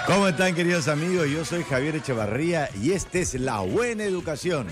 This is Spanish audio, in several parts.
¿Cómo están, queridos amigos? Yo soy Javier Echevarría y esta es La Buena Educación.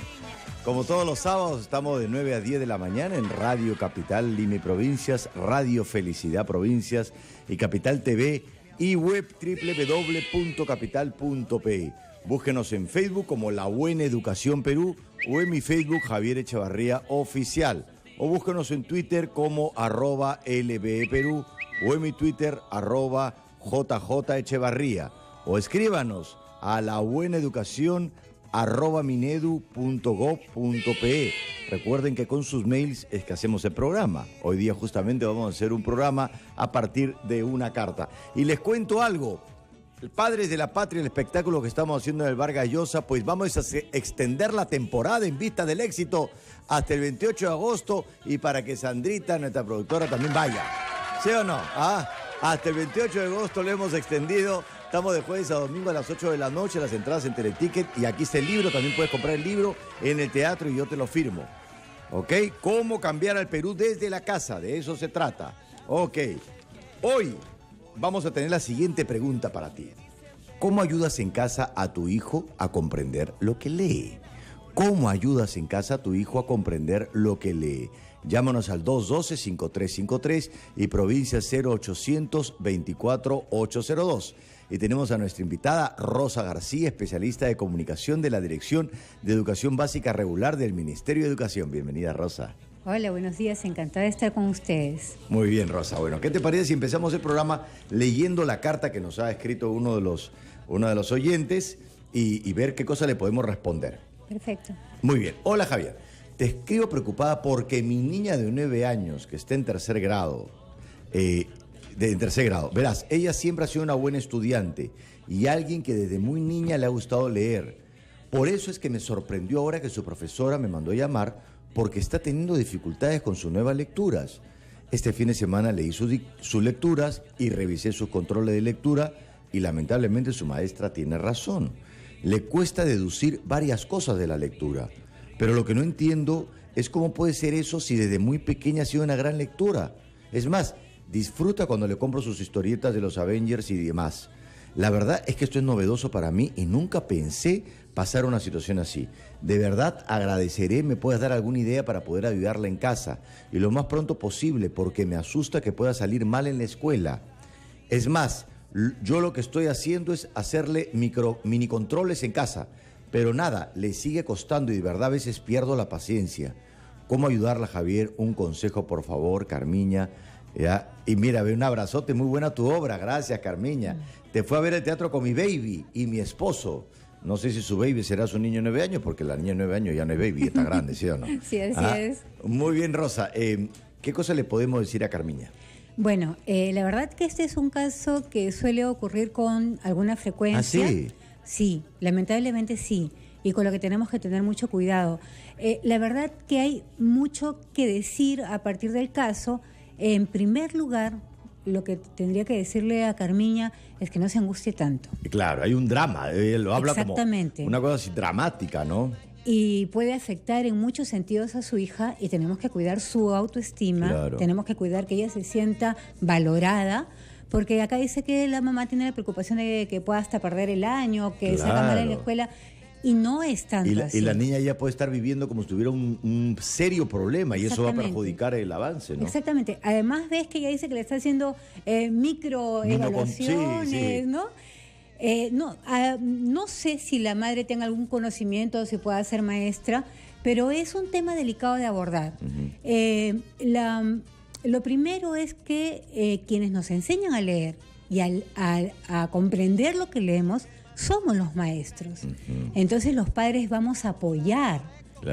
Como todos los sábados, estamos de 9 a 10 de la mañana en Radio Capital, Lima y Provincias, Radio Felicidad Provincias y Capital TV y web www.capital.pe. Búsquenos en Facebook como La Buena Educación Perú o en mi Facebook Javier Echevarría Oficial. O búsquenos en Twitter como @LBE Perú o en mi Twitter @JJ Echevarría. O escríbanos a labuenaeducacion@minedu.gov.pe. Recuerden que con sus mails es que hacemos el programa. Hoy día justamente vamos a hacer un programa a partir de una carta. Y les cuento algo. Padres de la Patria, el espectáculo que estamos haciendo en el Vargas Llosa, pues vamos a extender la temporada en vista del éxito hasta el 28 de agosto y para que Sandrita, nuestra productora, también vaya. ¿Sí o no? Hasta el 28 de agosto lo hemos extendido. Estamos de jueves a domingo a las 8 de la noche, las entradas en Teleticket. Y aquí está el libro, también puedes comprar el libro en el teatro y yo te lo firmo. ¿Ok? ¿Cómo cambiar al Perú desde la casa? De eso se trata. Ok. Hoy vamos a tener la siguiente pregunta para ti. ¿Cómo ayudas en casa a tu hijo a comprender lo que lee? ¿Cómo ayudas en casa a tu hijo a comprender lo que lee? Llámanos al 212-5353 y provincia 0800-24-802. Y tenemos a nuestra invitada Rosa García, especialista de comunicación de la Dirección de Educación Básica Regular del Ministerio de Educación. Bienvenida, Rosa. Hola, buenos días, encantada de estar con ustedes. Muy bien, Rosa. Bueno, ¿qué te parece si empezamos el programa leyendo la carta que nos ha escrito uno de los oyentes y ver qué cosa le podemos responder? Perfecto. Muy bien. Hola, Javier. Te escribo preocupada porque mi niña de 9 años, que está en tercer grado, verás, ella siempre ha sido una buena estudiante y alguien que desde muy niña le ha gustado leer. Por eso es que me sorprendió ahora que su profesora me mandó a llamar porque está teniendo dificultades con sus nuevas lecturas. Este fin de semana leí sus lecturas y revisé sus controles de lectura y lamentablemente su maestra tiene razón. Le cuesta deducir varias cosas de la lectura, pero lo que no entiendo es cómo puede ser eso si desde muy pequeña ha sido una gran lectura. Es más, disfruta cuando le compro sus historietas de los Avengers y demás. La verdad es que esto es novedoso para mí y nunca pensé pasar una situación así. De verdad agradeceré me puedas dar alguna idea para poder ayudarla en casa y lo más pronto posible porque me asusta que pueda salir mal en la escuela. Es más, yo lo que estoy haciendo es hacerle mini controles en casa, pero nada, le sigue costando y de verdad a veces pierdo la paciencia. ¿Cómo ayudarla, Javier? Un consejo, por favor, Carmiña. ¿Ya? Y mira, ve un abrazote, muy buena tu obra, gracias, Carmiña. Te fue a ver el teatro con mi baby y mi esposo. No sé si su baby será su niño de 9 años, porque la niña de 9 años ya no es baby, está grande, ¿sí o no? Sí, así es. Muy bien, Rosa. ¿Qué cosa le podemos decir a Carmiña? Bueno, la verdad que este es un caso que suele ocurrir con alguna frecuencia. ¿Ah, sí? Sí, lamentablemente sí. Y con lo que tenemos que tener mucho cuidado. La verdad que hay mucho que decir a partir del caso. En primer lugar, lo que tendría que decirle a Carmiña es que no se angustie tanto. Claro, hay un drama, lo habla como una cosa así dramática, ¿no? Y puede afectar en muchos sentidos a su hija y tenemos que cuidar su autoestima, claro. Tenemos que cuidar que ella se sienta valorada, porque acá dice que la mamá tiene la preocupación de que pueda hasta perder el año, que salga mal en la escuela. Y no es tanto así. Y la niña ya puede estar viviendo como si tuviera un serio problema y eso va a perjudicar el avance, ¿no? Exactamente. Además ves que ella dice que le está haciendo microevaluaciones, sí. ¿No? No sé si la madre tenga algún conocimiento o si pueda ser maestra, pero es un tema delicado de abordar. Uh-huh. Lo primero es que quienes nos enseñan a leer y a comprender lo que leemos somos los maestros. Uh-huh. Entonces los padres vamos a apoyar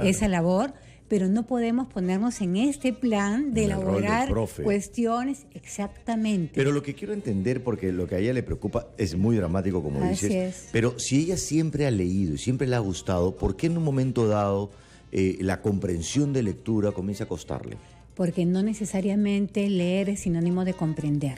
esa labor, pero no podemos ponernos en este plan de elaborar cuestiones exactamente. Pero lo que quiero entender, porque lo que a ella le preocupa es muy dramático, como dices, pero si ella siempre ha leído y siempre le ha gustado, ¿por qué en un momento dado la comprensión de lectura comienza a costarle? Porque no necesariamente leer es sinónimo de comprender.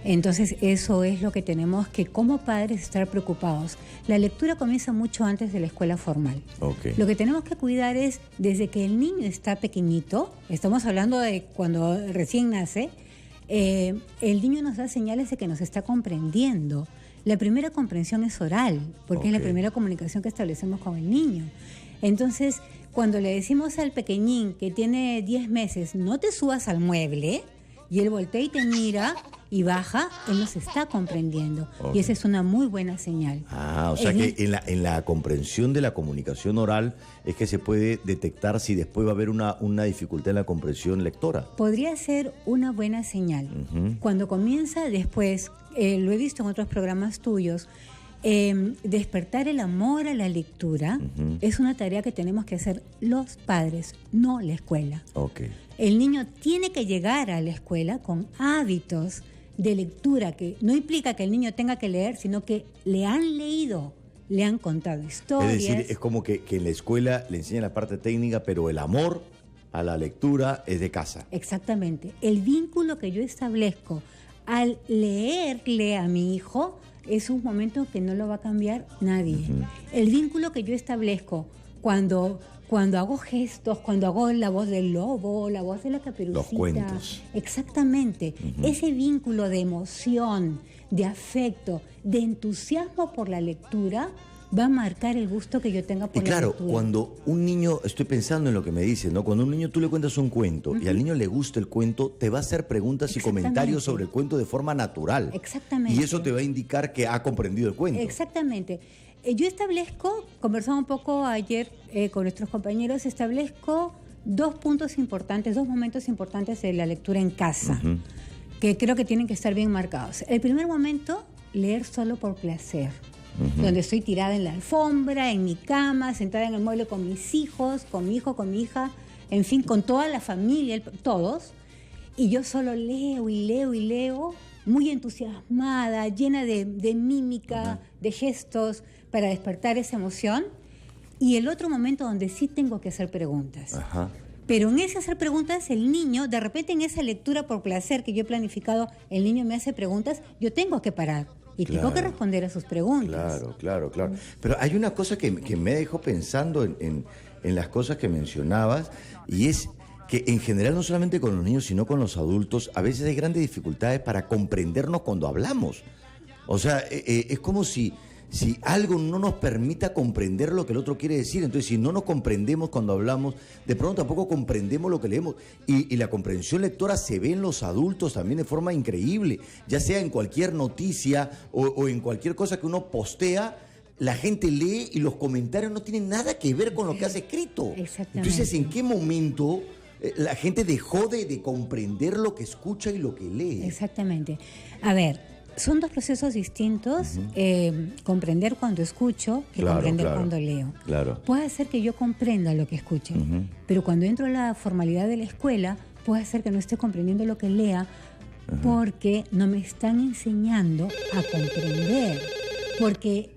Entonces eso es lo que tenemos que como padres estar preocupados. La lectura comienza mucho antes de la escuela formal. Okay. Lo que tenemos que cuidar es desde que el niño está pequeñito, estamos hablando de cuando recién nace, el niño nos da señales de que nos está comprendiendo. La primera comprensión es oral, porque es la primera comunicación que establecemos con el niño. Entonces, cuando le decimos al pequeñín que tiene 10 meses, no te subas al mueble, y él voltea y te mira y baja, él nos está comprendiendo. Y esa es una muy buena señal. O sea que en la comprensión de la comunicación oral es que se puede detectar si después va a haber una dificultad en la comprensión lectora. Podría ser una buena señal. Cuando comienza después, lo he visto en otros programas tuyos, despertar el amor a la lectura es una tarea que tenemos que hacer los padres, no la escuela. El niño tiene que llegar a la escuela con hábitos de lectura, que no implica que el niño tenga que leer, sino que le han leído, le han contado historias. Es decir, es como que en la escuela le enseñan la parte técnica, pero el amor a la lectura es de casa. Exactamente. El vínculo que yo establezco al leerle a mi hijo es un momento que no lo va a cambiar nadie. El vínculo que yo establezco cuando hago gestos, cuando hago la voz del lobo, la voz de la caperucita. Los cuentos. Exactamente. Ese vínculo de emoción, de afecto, de entusiasmo por la lectura va a marcar el gusto que yo tenga por la lectura. Y claro, cuando un niño, estoy pensando en lo que me dices, ¿no? Cuando a un niño tú le cuentas un cuento y al niño le gusta el cuento, te va a hacer preguntas y comentarios sobre el cuento de forma natural. Exactamente. Y eso te va a indicar que ha comprendido el cuento. Exactamente. Yo establezco, conversaba un poco ayer con nuestros compañeros, establezco dos puntos importantes, dos momentos importantes de la lectura en casa, que creo que tienen que estar bien marcados. El primer momento, leer solo por placer, donde estoy tirada en la alfombra, en mi cama, sentada en el mueble con mis hijos, con mi hijo, con mi hija, en fin, con toda la familia, todos, y yo solo leo y leo y leo, muy entusiasmada, llena de mímica, de gestos, para despertar esa emoción. Y el otro momento donde sí tengo que hacer preguntas. Pero en ese hacer preguntas, el niño, de repente en esa lectura por placer que yo he planificado, el niño me hace preguntas, yo tengo que parar y tengo que responder a sus preguntas. Claro. Pero hay una cosa que me dejó pensando en las cosas que mencionabas, y es que en general no solamente con los niños, sino con los adultos, a veces hay grandes dificultades para comprendernos cuando hablamos. O sea, es como si algo no nos permita comprender lo que el otro quiere decir. Entonces, si no nos comprendemos cuando hablamos, de pronto tampoco comprendemos lo que leemos. Y la comprensión lectora se ve en los adultos también de forma increíble, ya sea en cualquier noticia o en cualquier cosa que uno postea. La gente lee y los comentarios no tienen nada que ver con lo que has escrito. Exactamente. Entonces, ¿en qué momento la gente dejó de comprender lo que escucha y lo que lee? Exactamente. A ver, son dos procesos distintos, comprender cuando escucho y comprender cuando leo. Puede hacer que yo comprenda lo que escuche, pero cuando entro a la formalidad de la escuela, puede hacer que no esté comprendiendo lo que lea porque no me están enseñando a comprender. Porque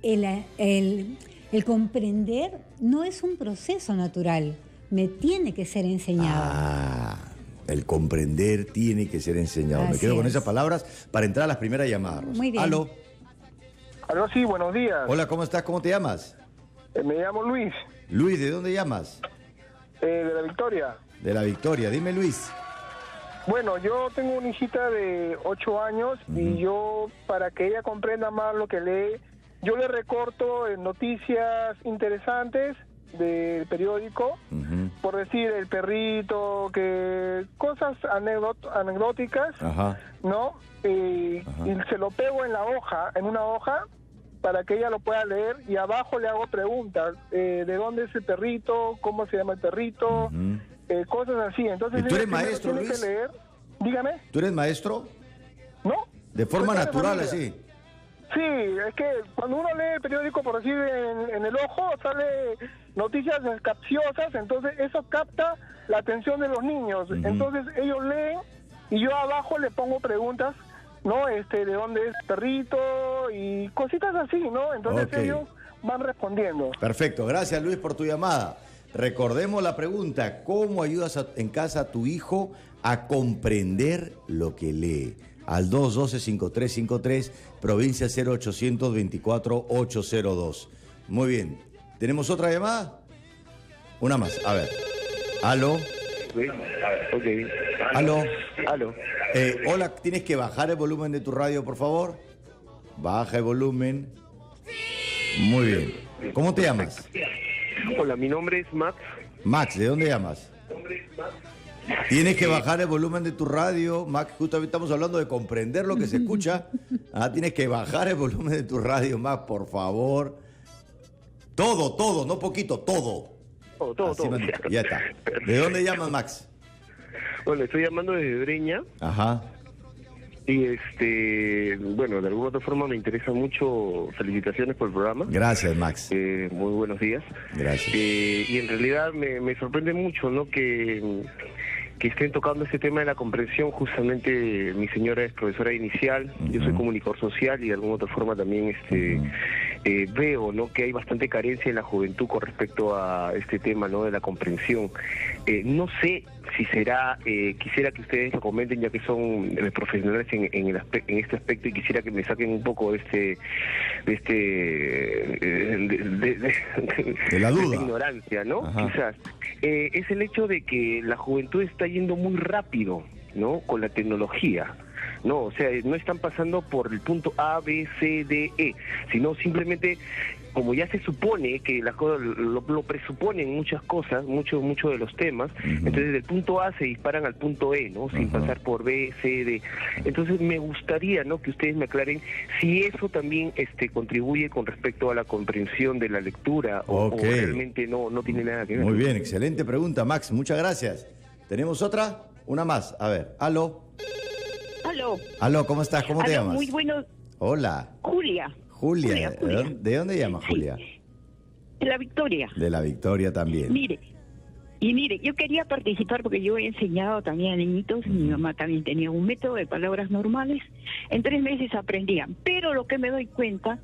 el comprender no es un proceso natural, me tiene que ser enseñado. El comprender tiene que ser enseñado. Me quedo con esas palabras para entrar a las primeras llamadas. Muy bien. ¿Aló? Aló, sí, buenos días. Hola, ¿cómo estás? ¿Cómo te llamas? Me llamo Luis. Luis, ¿de dónde llamas? De La Victoria. De La Victoria. Dime, Luis. Bueno, yo tengo una hijita de 8 años y yo, para que ella comprenda más lo que lee, yo le recorto noticias interesantes del periódico, por decir el perrito, que cosas anecdóticas, ¿no? Y se lo pego en la hoja, en una hoja, para que ella lo pueda leer, y abajo le hago preguntas, ¿de dónde es el perrito? ¿Cómo se llama el perrito? Cosas así. Entonces, ¿y tú eres maestro, tiene Luis? que leer. Dígame. ¿Tú eres maestro? De forma natural, así. Sí, es que cuando uno lee el periódico, por decir, en el ojo, sale noticias capciosas, entonces eso capta la atención de los niños. Entonces ellos leen y yo abajo le pongo preguntas, ¿no? ¿De dónde es el perrito? Y cositas así, ¿no? Entonces ellos van respondiendo. Perfecto, gracias Luis por tu llamada. Recordemos la pregunta: ¿cómo ayudas en casa a tu hijo a comprender lo que lee? Al 212-5353, provincia 0824-802. Muy bien. ¿Tenemos otra llamada? Una más, a ver. ¿Aló? ¿Aló? Aló. Hola, ¿tienes que bajar el volumen de tu radio, por favor? baja el volumen. Muy bien. ¿Cómo te llamas? Hola, mi nombre es Max. Max, ¿de dónde llamas? Tienes que bajar el volumen de tu radio, Max. Justamente estamos hablando de comprender lo que se escucha. Tienes que bajar el volumen de tu radio, Max, por favor. Todo, no poquito, todo. Todo. Ya está. ¿De dónde llamas, Max? Bueno, estoy llamando desde Breña. Ajá. Y bueno, de alguna otra forma me interesa mucho. Felicitaciones por el programa. Gracias, Max. Muy buenos días. Gracias. Y en realidad me sorprende mucho, ¿no? Que estén tocando este tema de la comprensión. Justamente mi señora es profesora inicial, yo soy comunicador social y de alguna otra forma también veo, ¿no?, que hay bastante carencia en la juventud con respecto a este tema, ¿no?, de la comprensión. No sé si será, quisiera que ustedes lo comenten ya que son profesionales en este aspecto, y quisiera que me saquen un poco de la duda, de ignorancia, ¿no? Ajá. Quizás es el hecho de que la juventud está yendo muy rápido, ¿no?, con la tecnología. No, o sea, no están pasando por el punto A, B, C, D, E, sino simplemente, como ya se supone que las cosas lo presuponen muchas cosas, mucho de los temas, entonces del punto A se disparan al punto E, ¿no?, sin pasar por B, C, D. Entonces me gustaría, ¿no?, que ustedes me aclaren si eso también contribuye con respecto a la comprensión de la lectura o realmente no tiene nada que ver. Muy bien, excelente pregunta, Max, muchas gracias. ¿Tenemos otra? Una más, a ver, aló. Aló, ¿cómo estás? ¿Cómo te llamas? Muy bueno. Hola. Julia. Julia. ¿De dónde llamas, Julia? De La Victoria. De La Victoria también. Mire, yo quería participar porque yo he enseñado también a niñitos, mi mamá también tenía un método de palabras normales, en 3 meses aprendían, pero lo que me doy cuenta,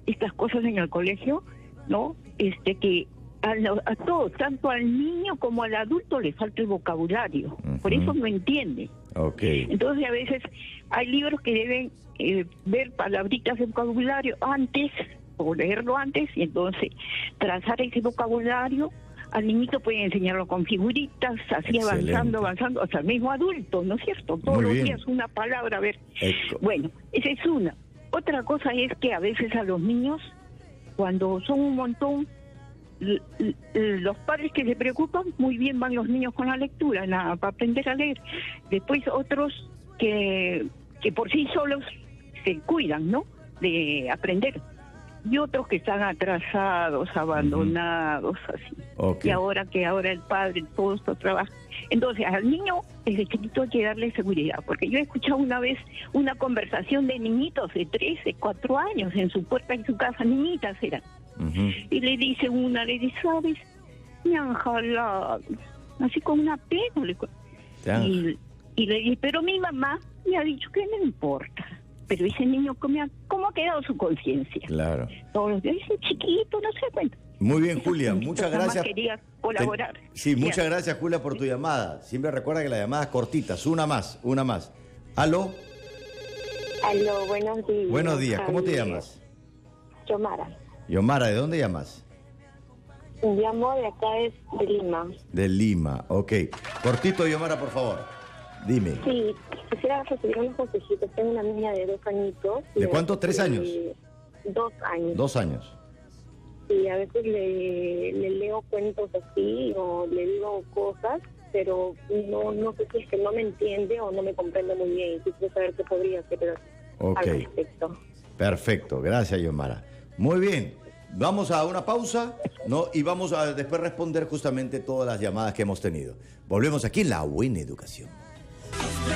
estas cosas en el colegio, ¿no?, que a todos, tanto al niño como al adulto, le falta el vocabulario, por eso no entiende. Entonces a veces hay libros que deben ver palabritas de vocabulario antes, o leerlo antes, y entonces trazar ese vocabulario. Al niñito pueden enseñarlo con figuritas, así avanzando, hasta el mismo adulto, ¿no es cierto? Todos los días una palabra, a ver. Bueno, esa es una. Otra cosa es que a veces a los niños, cuando son un montón, los padres que se preocupan, muy bien van los niños con la lectura, para aprender a leer. Después otros que por sí solos se cuidan, ¿no?, de aprender. Y otros que están atrasados, abandonados, así. Y ahora el padre, todo esto trabaja. Entonces, al niño, desde chiquito hay que darle seguridad. Porque yo he escuchado una vez una conversación de niñitos de 13, 4 años en su puerta, en su casa, niñitas eran. Y le dice, ¿sabes? Me han jalado. Así con una pena. Y le dice, pero mi mamá me ha dicho que no importa. Pero ese niño, ¿cómo ha quedado su conciencia? Claro. Todos los días dicen, chiquito, no se da cuenta. Muy bien, Julia, muchas gracias. Quería colaborar. Sí, muchas gracias, Julia, por tu llamada. Siempre recuerda que las llamadas cortitas, una más. ¿Aló? Aló, buenos días. Buenos días, ¿cómo te llamas? Yomara, ¿de dónde llamas? Llamo de acá, de Lima. De Lima, ok. Cortito, Yomara, por favor. Dime. Sí, quisiera recibir unos consejitos. Tengo una niña de 2 añitos. ¿De cuánto? ¿3 años? 2 años. 2 años. Sí, a veces le leo cuentos así o le digo cosas, pero no sé si es que no me entiende o no me comprende muy bien. Quisiera saber qué podría hacer al respecto. Perfecto, gracias, Yomara. Muy bien, vamos a una pausa, ¿no? Y vamos a después responder justamente todas las llamadas que hemos tenido. Volvemos aquí en La Buena Educación.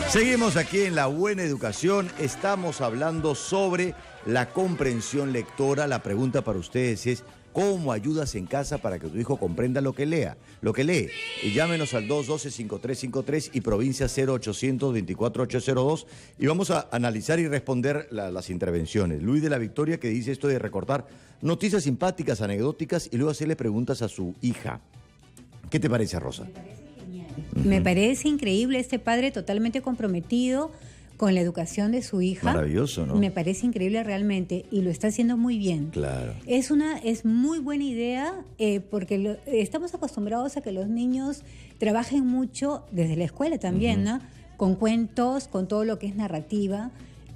Seguimos aquí en La Buena Educación. Estamos hablando sobre la comprensión lectora. La pregunta para ustedes es: ¿cómo ayudas en casa para que tu hijo comprenda lo que lee? Y llámenos al 212-5353 y provincia 0800-24802 y vamos a analizar y responder las intervenciones. Luis de La Victoria, que dice esto de recortar noticias simpáticas, anecdóticas y luego hacerle preguntas a su hija. ¿Qué te parece, Rosa? Me parece increíble este padre totalmente comprometido con la educación de su hija. Maravilloso, ¿no? Me parece increíble realmente y lo está haciendo muy bien. Claro. Es muy buena idea porque estamos acostumbrados a que los niños trabajen mucho desde la escuela también, ¿no? Con cuentos, con todo lo que es narrativa.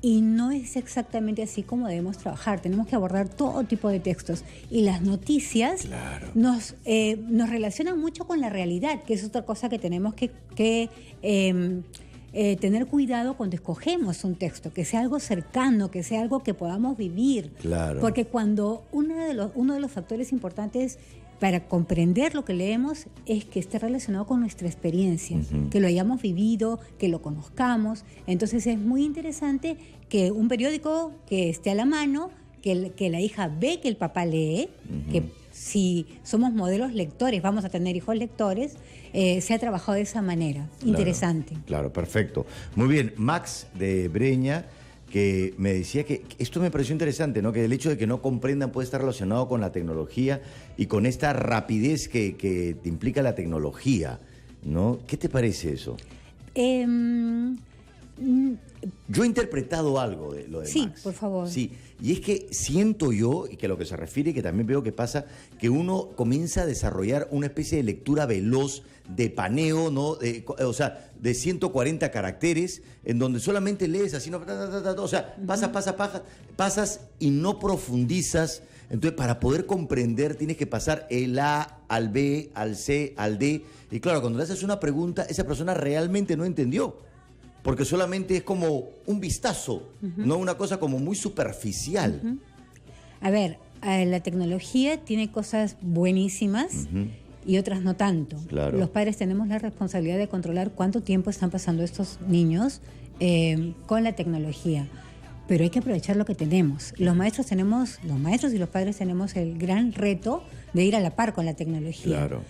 Y no es exactamente así como debemos trabajar. Tenemos que abordar todo tipo de textos. Y las noticias nos relacionan mucho con la realidad, que es otra cosa que tenemos que tener cuidado cuando escogemos un texto, que sea algo cercano, que sea algo que podamos vivir. Claro. Porque cuando uno de los factores importantes para comprender lo que leemos es que esté relacionado con nuestra experiencia, que lo hayamos vivido, que lo conozcamos. Entonces es muy interesante que un periódico que esté a la mano, que la hija ve que el papá lee, que si somos modelos lectores, vamos a tener hijos lectores, se ha trabajado de esa manera. Claro, interesante. Claro, perfecto. Muy bien, Max de Breña, que me decía que esto me pareció interesante, ¿no? Que el hecho de que no comprendan puede estar relacionado con la tecnología y con esta rapidez que te implica la tecnología, ¿no? ¿Qué te parece eso? Yo he interpretado algo de lo de sí, Max. Sí, por favor. Sí, y es que siento yo, y que a lo que se refiere, que también veo que pasa, que uno comienza a desarrollar una especie de lectura veloz, de paneo, ¿no? O sea, de 140 caracteres, en donde solamente lees así, ¿no? O sea, pasas y no profundizas. Entonces, para poder comprender, tienes que pasar el A al B, al C, al D. Y claro, cuando le haces una pregunta, esa persona realmente no entendió. Porque solamente es como un vistazo, no una cosa como muy superficial. A ver, la tecnología tiene cosas buenísimas y otras no tanto. Claro. Los padres tenemos la responsabilidad de controlar cuánto tiempo están pasando estos niños con la tecnología. Pero hay que aprovechar lo que tenemos. Los maestros y los padres tenemos el gran reto de ir a la par con la tecnología. Claro.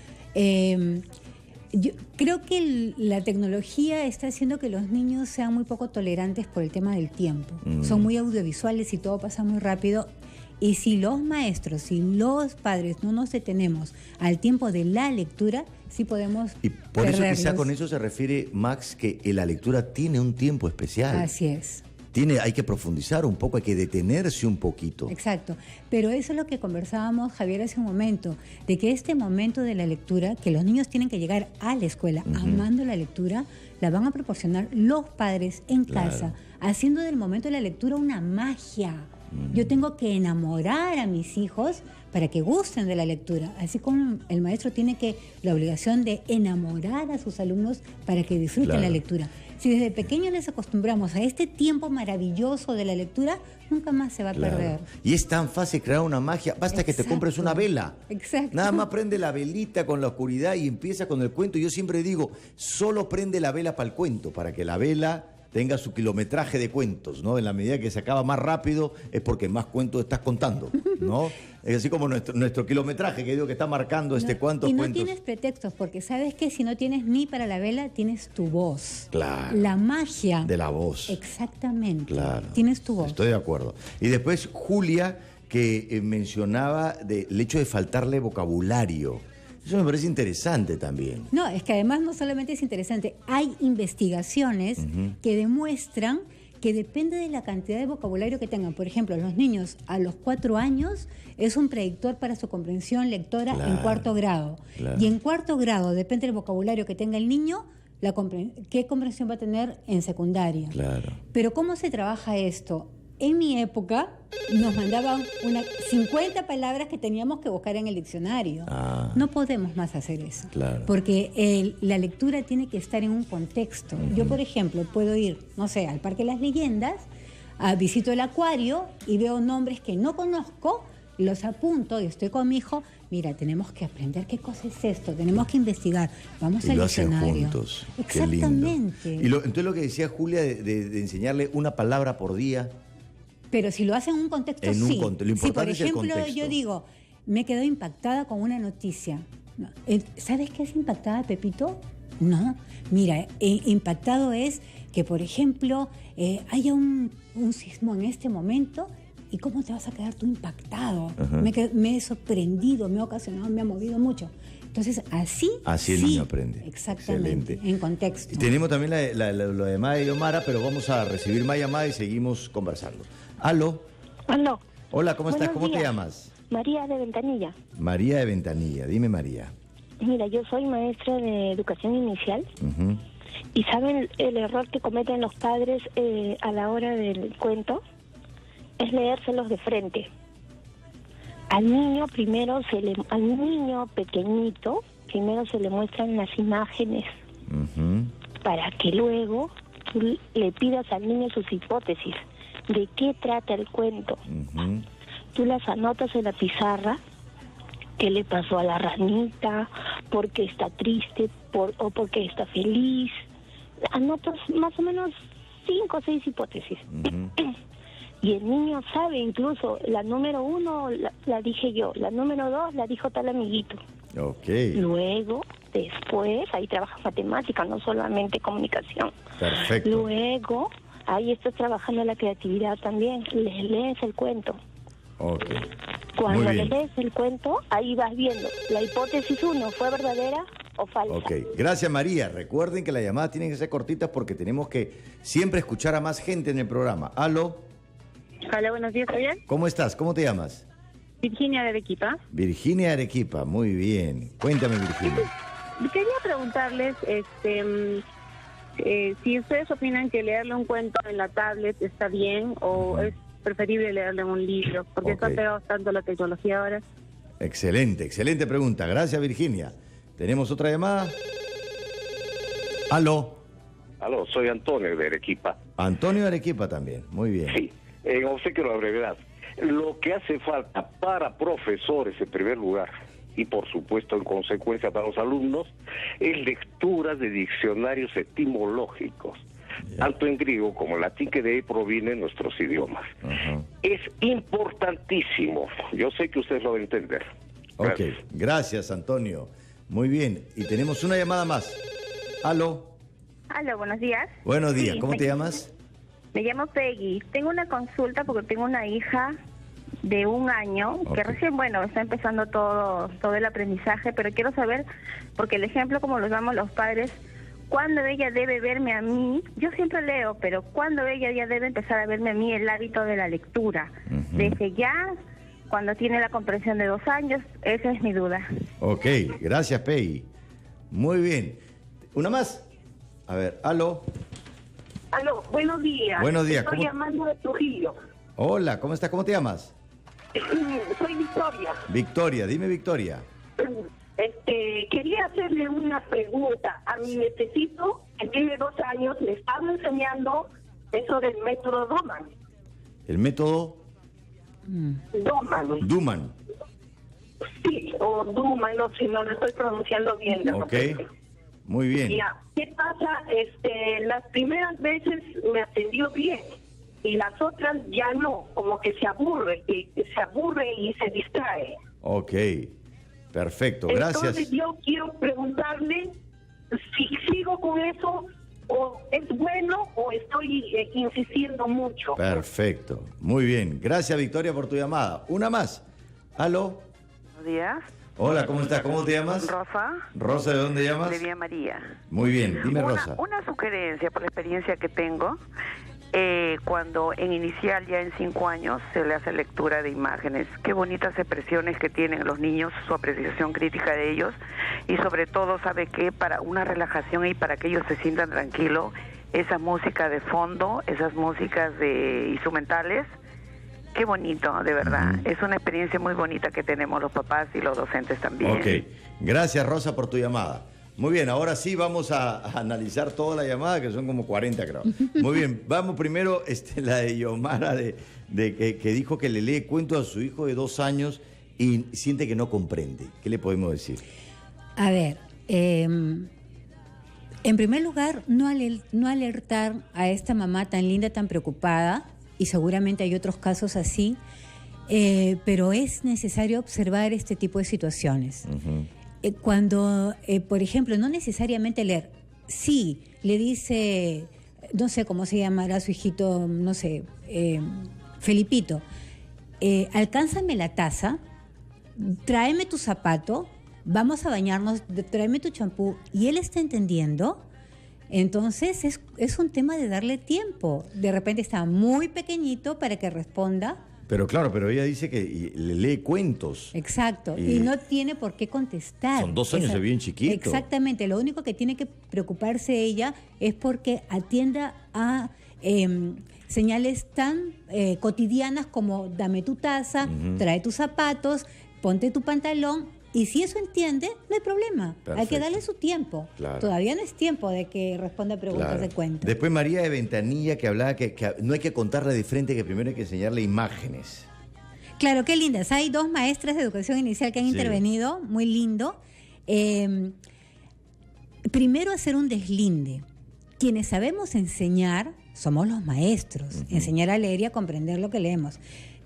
Yo creo que la tecnología está haciendo que los niños sean muy poco tolerantes por el tema del tiempo. Son muy audiovisuales y todo pasa muy rápido. Y si los maestros, si los padres no nos detenemos al tiempo de la lectura, sí podemos Y por perderlos. eso quizá con eso se refiere, Max, que la lectura tiene un tiempo especial. Así es. Hay que profundizar un poco, hay que detenerse un poquito. Exacto. Pero eso es lo que conversábamos, Javier, hace un momento, de que este momento de la lectura, que los niños tienen que llegar a la escuela amando la lectura, la van a proporcionar los padres en casa, haciendo del momento de la lectura una magia. Yo tengo que enamorar a mis hijos para que gusten de la lectura, así como el maestro tiene la obligación de enamorar a sus alumnos para que disfruten la lectura. Si desde pequeños les acostumbramos a este tiempo maravilloso de la lectura, nunca más se va a perder. Y es tan fácil crear una magia, basta que te compres una vela. Exacto. Nada más prende la velita con la oscuridad y empieza con el cuento. Yo siempre digo, solo prende la vela para el cuento, para que la vela tenga su kilometraje de cuentos, ¿no? En la medida que se acaba más rápido es porque más cuentos estás contando, ¿no? Es así como nuestro kilometraje, que digo que está marcando cuántos y no cuentos. tienes pretextos, porque sabes que si no tienes ni para la vela, tienes tu voz. Claro. La magia. De la voz. Exactamente. Claro. Tienes tu voz. Estoy de acuerdo. Y después Julia, que mencionaba el hecho de faltarle vocabulario. Eso me parece interesante también. No, es que además no solamente es interesante, hay investigaciones que demuestran que depende de la cantidad de vocabulario que tengan. Por ejemplo, los niños a los 4 años es un predictor para su comprensión lectora en 4º grado. Claro. Y en 4º grado, depende del vocabulario que tenga el niño, qué comprensión va a tener en secundaria. Claro. Pero ¿cómo se trabaja esto? En mi época nos mandaban 50 palabras que teníamos que buscar en el diccionario. No podemos más hacer eso. Claro. Porque la lectura tiene que estar en un contexto. Yo, por ejemplo, puedo ir, no sé, al Parque de las Leyendas, visito el acuario y veo nombres que no conozco, los apunto y estoy con mi hijo. Mira, tenemos que aprender qué cosa es esto, tenemos que investigar. Vamos al diccionario. Hacen juntos. Exactamente. Qué lindo. Entonces lo que decía Julia de enseñarle una palabra por día. Pero si lo hacen en un contexto, lo sí. importante Si, por es el ejemplo, contexto. yo digo, me quedo impactada con una noticia. ¿Sabes qué es impactada, Pepito? No. Mira, impactado es que, por ejemplo, haya un sismo en este momento. ¿Y cómo te vas a quedar tú impactado? Me he sorprendido, me ha ocasionado, me ha movido mucho. Entonces, así el niño aprende. Exactamente, Excelente. en contexto. Y tenemos también lo de Maya y Omara, pero vamos a recibir más llamadas y seguimos conversando. ¿Aló? Aló. Hola, ¿cómo estás? Buenos ¿Cómo te días. llamas? María de Ventanilla. María de Ventanilla. Dime, María. Mira, yo soy maestra de educación inicial ¿Y saben el error que cometen los padres a la hora del cuento? Es leérselos de frente. Al niño al niño pequeñito, primero se le muestran las imágenes para que luego tú le pidas al niño sus hipótesis. ¿De qué trata el cuento? Tú las anotas en la pizarra. ¿Qué le pasó a la ranita? ¿Por qué está triste? ¿O por qué está feliz? Anotas más o menos 5 o 6 hipótesis. Y el niño sabe, incluso la número 1 la dije yo, la número 2 la dijo tal amiguito. Luego, después, ahí trabaja matemática, no solamente comunicación. Perfecto. Luego, ahí estás trabajando la creatividad también. Les lees el cuento. Cuando les lees el cuento, ahí vas viendo. La hipótesis 1 fue verdadera o falsa. Gracias, María. Recuerden que las llamadas tienen que ser cortitas porque tenemos que siempre escuchar a más gente en el programa. ¿Aló? Hola, buenos días, Javier. ¿Cómo estás? ¿Cómo te llamas? Virginia de Arequipa. Virginia de Arequipa, muy bien. Cuéntame, Virginia. Quería preguntarles si ustedes opinan que leerle un cuento en la tablet está bien o es preferible leerle un libro, porque está pegado tanto la tecnología ahora. Excelente pregunta. Gracias, Virginia. ¿Tenemos otra llamada? ¿Aló? Aló, soy Antonio de Arequipa. Antonio de Arequipa también, muy bien. Sí, en obsequio de la brevedad. Lo que hace falta para profesores, en primer lugar, y por supuesto en consecuencia para los alumnos, es lectura de diccionarios etimológicos, tanto en griego como en latín, que de ahí provienen nuestros idiomas. Es importantísimo. Yo sé que ustedes lo van a entender. Gracias, Antonio. Muy bien, y tenemos una llamada más. ¿Aló? Aló, buenos días. Buenos días, ¿cómo te llamas? Me llamo Peggy. Tengo una consulta porque tengo una hija de 1 año que recién, está empezando todo el aprendizaje, pero quiero saber, porque el ejemplo como lo damos los padres, ¿cuándo ella debe verme a mí? Yo siempre leo, pero ¿cuándo ella ya debe empezar a verme a mí el hábito de la lectura? Desde ya, cuando tiene la comprensión de 2 años, esa es mi duda. Gracias, Peggy. Muy bien. ¿Una más? A ver, ¿aló? Aló, buenos días. Buenos días. Estoy llamando de Trujillo. Hola, ¿cómo estás? ¿Cómo te llamas? Soy Victoria. Victoria, dime, Victoria. Quería hacerle una pregunta. A mi necesito, que tiene 2 años, le estaba enseñando eso del método Doman. ¿El método? Duman. Sí, o Duman, no sé, no lo estoy pronunciando bien. Muy bien. Ya, ¿qué pasa? Las primeras veces me atendió bien y las otras ya no, como que se aburre y se distrae. Perfecto, gracias. Entonces yo quiero preguntarle si sigo con eso o es bueno o estoy insistiendo mucho. Perfecto, muy bien. Gracias, Victoria, por tu llamada. Una más. ¿Aló? Buenos días. Hola, ¿cómo estás? ¿Cómo te llamas? Rosa. Rosa, ¿de dónde llamas? De Vía María. Muy bien, dime, Rosa. Una sugerencia por la experiencia que tengo. Cuando en inicial, ya en 5 años, se le hace lectura de imágenes. Qué bonitas expresiones que tienen los niños, su apreciación crítica de ellos. Y sobre todo, ¿sabe qué? Para una relajación y para que ellos se sientan tranquilos, esa música de fondo, esas músicas instrumentales. Qué bonito, de verdad. Es una experiencia muy bonita que tenemos los papás y los docentes también. Gracias, Rosa, por tu llamada. Muy bien, ahora sí vamos a analizar toda la llamada, que son como 40, creo. Muy bien, vamos primero la de Yomara, que dijo que le lee cuentos a su hijo de 2 años y siente que no comprende. ¿Qué le podemos decir? A ver, en primer lugar, no alertar a esta mamá tan linda, tan preocupada, y seguramente hay otros casos así, pero es necesario observar este tipo de situaciones. Cuando, por ejemplo, no necesariamente leer, sí, le dice, no sé cómo se llamará su hijito, no sé, Felipito, alcánzame la taza, tráeme tu zapato, vamos a bañarnos, tráeme tu champú, y él está entendiendo. Entonces es un tema de darle tiempo. De repente está muy pequeñito para que responda Pero claro, pero ella dice que le lee cuentos. Exacto, y no tiene por qué contestar. Son 2 años de bien chiquito. Exactamente, lo único que tiene que preocuparse ella es porque atienda a señales tan cotidianas como dame tu taza, trae tus zapatos, ponte tu pantalón. Y si eso entiende, no hay problema. Perfecto. Hay que darle su tiempo. Claro. Todavía no es tiempo de que responda preguntas de cuentos. Después María de Ventanilla, que hablaba que no hay que contarle de frente, que primero hay que enseñarle imágenes. Claro, qué lindas. Hay 2 maestras de educación inicial que han intervenido, muy lindo. Primero hacer un deslinde. Quienes sabemos enseñar somos los maestros, enseñar a leer y a comprender lo que leemos.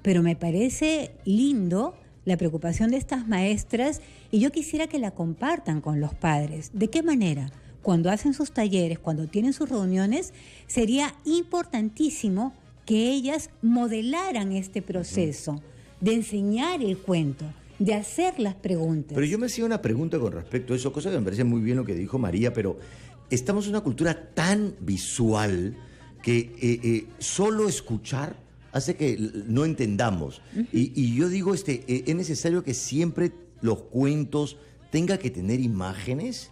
Pero me parece lindo la preocupación de estas maestras y yo quisiera que la compartan con los padres. ¿De qué manera? Cuando hacen sus talleres, cuando tienen sus reuniones, sería importantísimo que ellas modelaran este proceso de enseñar el cuento, de hacer las preguntas. Pero yo me hacía una pregunta con respecto a eso, cosa que me parece muy bien lo que dijo María, pero estamos en una cultura tan visual que solo escuchar hace que no entendamos. Y yo digo, es necesario que siempre los cuentos tengan que tener imágenes.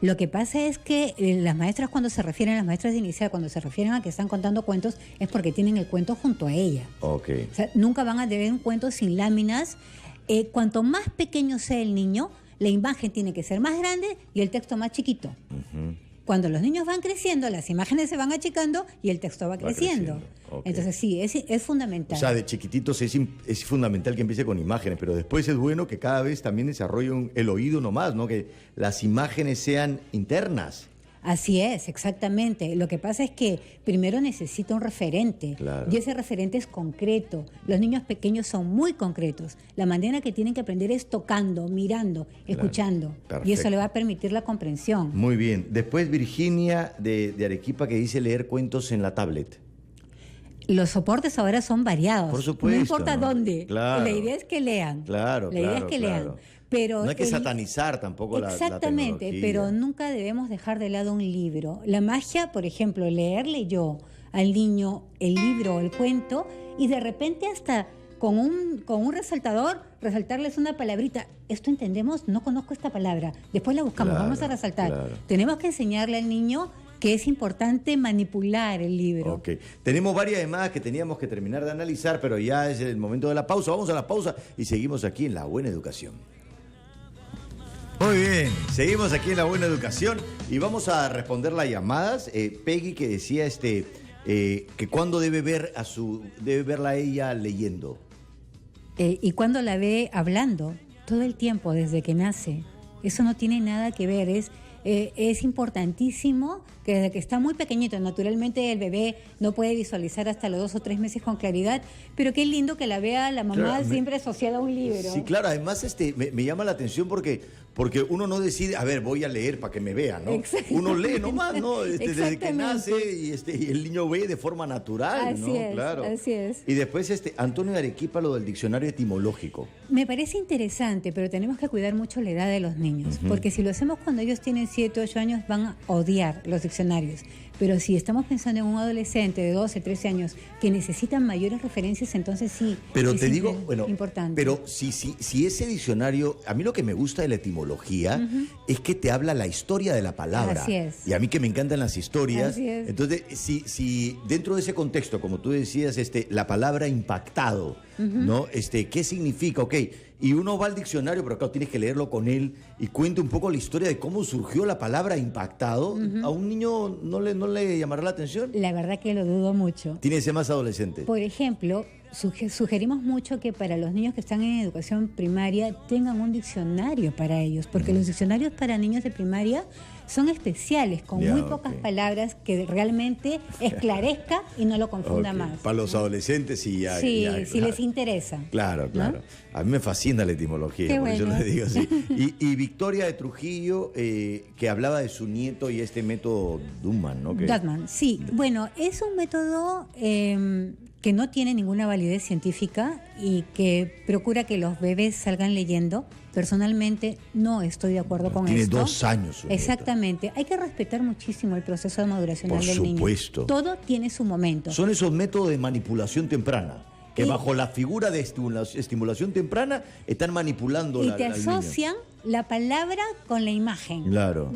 Lo que pasa es que las maestras las maestras de inicial, cuando se refieren a que están contando cuentos, es porque tienen el cuento junto a ella. Okay. O sea, nunca van a tener un cuento sin láminas. Cuanto más pequeño sea el niño, la imagen tiene que ser más grande y el texto más chiquito. Cuando los niños van creciendo, las imágenes se van achicando y el texto va creciendo. Okay. Entonces sí, es fundamental. O sea, de chiquititos es fundamental que empiece con imágenes, pero después es bueno que cada vez también desarrolle el oído nomás, ¿no? Que las imágenes sean internas. Así es, exactamente. Lo que pasa es que primero necesita un referente. Claro. Y ese referente es concreto. Los niños pequeños son muy concretos. La manera que tienen que aprender es tocando, mirando, escuchando. Perfecto. Y eso le va a permitir la comprensión. Muy bien. Después Virginia de Arequipa, que dice leer cuentos en la tablet. Los soportes ahora son variados. Por supuesto. No importa dónde. Claro. La idea es que lean. Claro, La idea es que lean. Pero no hay que satanizar tampoco la tecnología. Exactamente, pero nunca debemos dejar de lado un libro. La magia, por ejemplo, leerle yo al niño el libro o el cuento y de repente hasta con un resaltador, resaltarles una palabrita. ¿Esto entendemos? No conozco esta palabra. Después la buscamos, vamos a resaltar. Claro. Tenemos que enseñarle al niño que es importante manipular el libro. Ok. Tenemos varias llamadas que teníamos que terminar de analizar, pero ya es el momento de la pausa. Vamos a la pausa y seguimos aquí en La Buena Educación. Muy bien, seguimos aquí en La Buena Educación y vamos a responder las llamadas. Peggy, que decía que cuándo debe verla ella leyendo. Y cuando la ve hablando, todo el tiempo, desde que nace. Eso no tiene nada que ver, es importantísimo que desde que está muy pequeñito, naturalmente el bebé no puede visualizar hasta los 2 o 3 meses con claridad, pero qué lindo que la vea la mamá siempre asociada a un libro. Sí, claro, además me llama la atención porque uno no decide, a ver, voy a leer para que me vea, ¿no? Uno lee nomás, ¿no? Desde que nace y el niño ve de forma natural, así ¿no? Es, claro. Así es. Y después Antonio de Arequipa, lo del diccionario etimológico. Me parece interesante, pero tenemos que cuidar mucho la edad de los niños, porque si lo hacemos cuando ellos tienen 7, 8 años van a odiar los diccionarios. Pero si estamos pensando en un adolescente de 12, 13 años que necesitan mayores referencias, entonces sí. Pero te digo, importante. Pero si ese diccionario, a mí lo que me gusta de la etimología es que te habla la historia de la palabra. Así es. Y a mí que me encantan las historias. Así es. Entonces, si dentro de ese contexto, como tú decías, la palabra impactado, ¿no? ¿Qué significa? Ok. Y uno va al diccionario, pero claro, tienes que leerlo con él y cuenta un poco la historia de cómo surgió la palabra impactado. ¿A un niño no le llamará la atención? La verdad que lo dudo mucho. Tiene que ser más adolescente. Por ejemplo, sugerimos mucho que para los niños que están en educación primaria tengan un diccionario para ellos, porque los diccionarios para niños de primaria son especiales, con muy pocas palabras que realmente esclarezca y no lo confunda más. Para los adolescentes si les interesa. Claro, claro. ¿No? A mí me fascina la etimología, por eso le digo así. Y Victoria de Trujillo, que hablaba de su nieto y este método Duhmann, ¿no? Duhmann, sí. Bueno, es un método que no tiene ninguna validez científica y que procura que los bebés salgan leyendo. Personalmente no estoy de acuerdo con esto. Tiene 2 años. Exactamente. Hay que respetar muchísimo el proceso maduracional del niño. Por supuesto. Todo tiene su momento. Son esos métodos de manipulación temprana. Que bajo la figura de estimulación temprana están manipulando y al te niño. asocian la palabra con la imagen. Claro.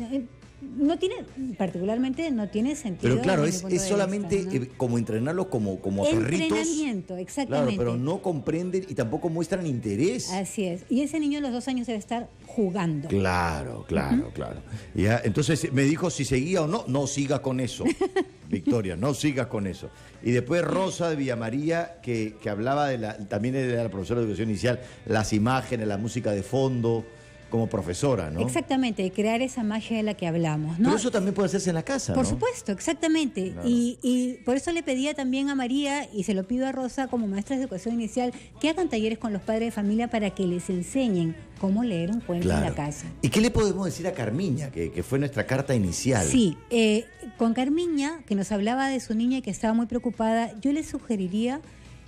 No tiene, particularmente no tiene sentido. Pero claro, desde mi punto es de solamente vista, ¿no? como entrenarlos como perritos. Entrenamiento, exactamente. Claro, pero no comprenden y tampoco muestran interés. Así es. Y ese niño a los 2 años debe estar jugando. Claro. Ya, entonces me dijo si seguía o no. No siga con eso, Victoria, no sigas con eso. Y después Rosa de Villamaría, que hablaba también de la profesora de educación inicial, las imágenes, la música de fondo, como profesora, ¿no? Exactamente, de crear esa magia de la que hablamos, ¿no? Pero eso también puede hacerse en la casa, Por ¿no? supuesto, exactamente. Claro. Y por eso le pedía también a María, y se lo pido a Rosa como maestras de educación inicial, que hagan talleres con los padres de familia para que les enseñen cómo leer un cuento en la casa. ¿Y qué le podemos decir a Carmiña, que fue nuestra carta inicial? Sí, con Carmiña, que nos hablaba de su niña y que estaba muy preocupada, yo le sugeriría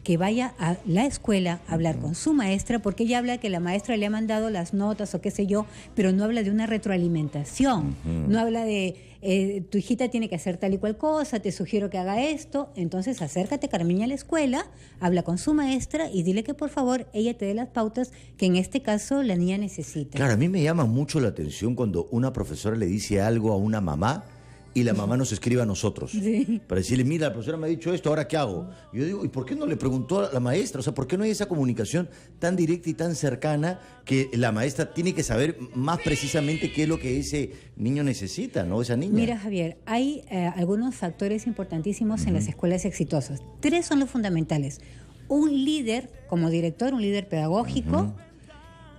que vaya a la escuela a hablar con su maestra, porque ella habla que la maestra le ha mandado las notas o qué sé yo, pero no habla de una retroalimentación, no habla de tu hijita tiene que hacer tal y cual cosa, te sugiero que haga esto. Entonces acércate, Carmiña, a la escuela, habla con su maestra y dile que por favor ella te dé las pautas que en este caso la niña necesita. Claro, a mí me llama mucho la atención cuando una profesora le dice algo a una mamá y la mamá nos escribe a nosotros. Sí. Para decirle, mira, la profesora me ha dicho esto, ¿ahora qué hago? Y yo digo, ¿y por qué no le preguntó a la maestra? O sea, ¿por qué no hay esa comunicación tan directa y tan cercana que la maestra tiene que saber más precisamente qué es lo que ese niño necesita, ¿no? Esa niña. Mira, Javier, hay algunos factores importantísimos en las escuelas exitosas. 3 son los fundamentales. Un líder, como director, un líder pedagógico,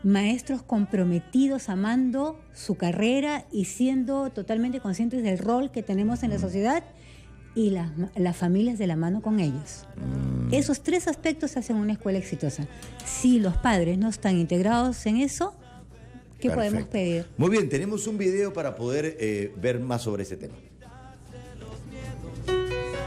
maestros comprometidos, amando su carrera y siendo totalmente conscientes del rol que tenemos en la sociedad, y las familias de la mano con ellos. Esos 3 aspectos hacen una escuela exitosa. Si los padres no están integrados en eso, ¿qué podemos pedir? Muy bien, tenemos un video para poder ver más sobre ese tema.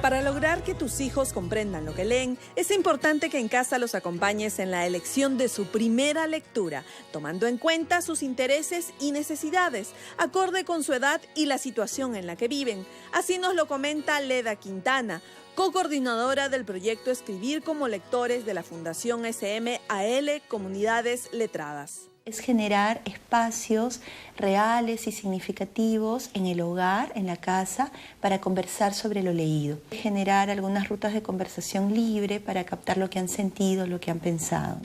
Para lograr que tus hijos comprendan lo que leen, es importante que en casa los acompañes en la elección de su primera lectura, tomando en cuenta sus intereses y necesidades, acorde con su edad y la situación en la que viven. Así nos lo comenta Leda Quintana, co-coordinadora del proyecto Escribir como Lectores de la Fundación SMAL Comunidades Letradas. Es generar espacios reales y significativos en el hogar, en la casa, para conversar sobre lo leído. Generar algunas rutas de conversación libre para captar lo que han sentido, lo que han pensado.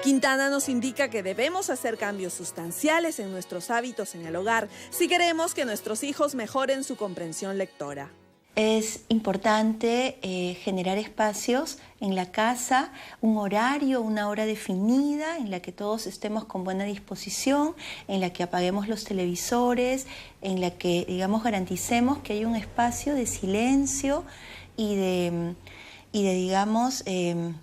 Quintana nos indica que debemos hacer cambios sustanciales en nuestros hábitos en el hogar si queremos que nuestros hijos mejoren su comprensión lectora. Es importante generar espacios en la casa, un horario, una hora definida en la que todos estemos con buena disposición, en la que apaguemos los televisores, en la que, digamos, garanticemos que hay un espacio de silencio y de digamos,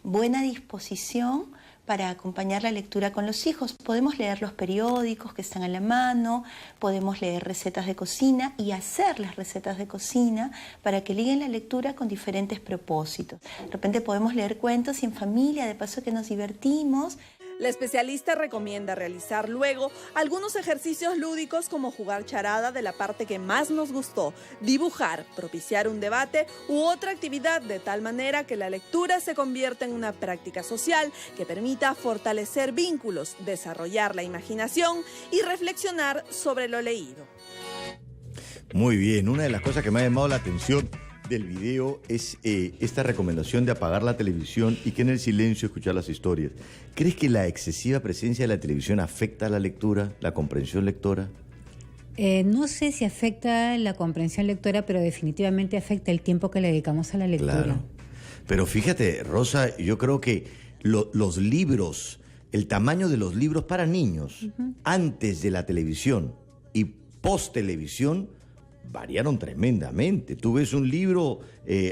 buena disposición para acompañar la lectura con los hijos. Podemos leer los periódicos que están a la mano, podemos leer recetas de cocina y hacer las recetas de cocina para que liguen la lectura con diferentes propósitos. De repente podemos leer cuentos y en familia, de paso que nos divertimos. La especialista recomienda realizar luego algunos ejercicios lúdicos como jugar charada de la parte que más nos gustó, dibujar, propiciar un debate u otra actividad de tal manera que la lectura se convierta en una práctica social que permita fortalecer vínculos, desarrollar la imaginación y reflexionar sobre lo leído. Muy bien, una de las cosas que me ha llamado la atención del video es esta recomendación de apagar la televisión y que en el silencio escuchar las historias. ¿Crees que la excesiva presencia de la televisión afecta a la lectura, la comprensión lectora? No sé si afecta la comprensión lectora, pero definitivamente afecta el tiempo que le dedicamos a la lectura. Claro. Pero fíjate, Rosa, yo creo que los libros, el tamaño de los libros para niños, antes de la televisión y post televisión, variaron tremendamente. Tú ves un libro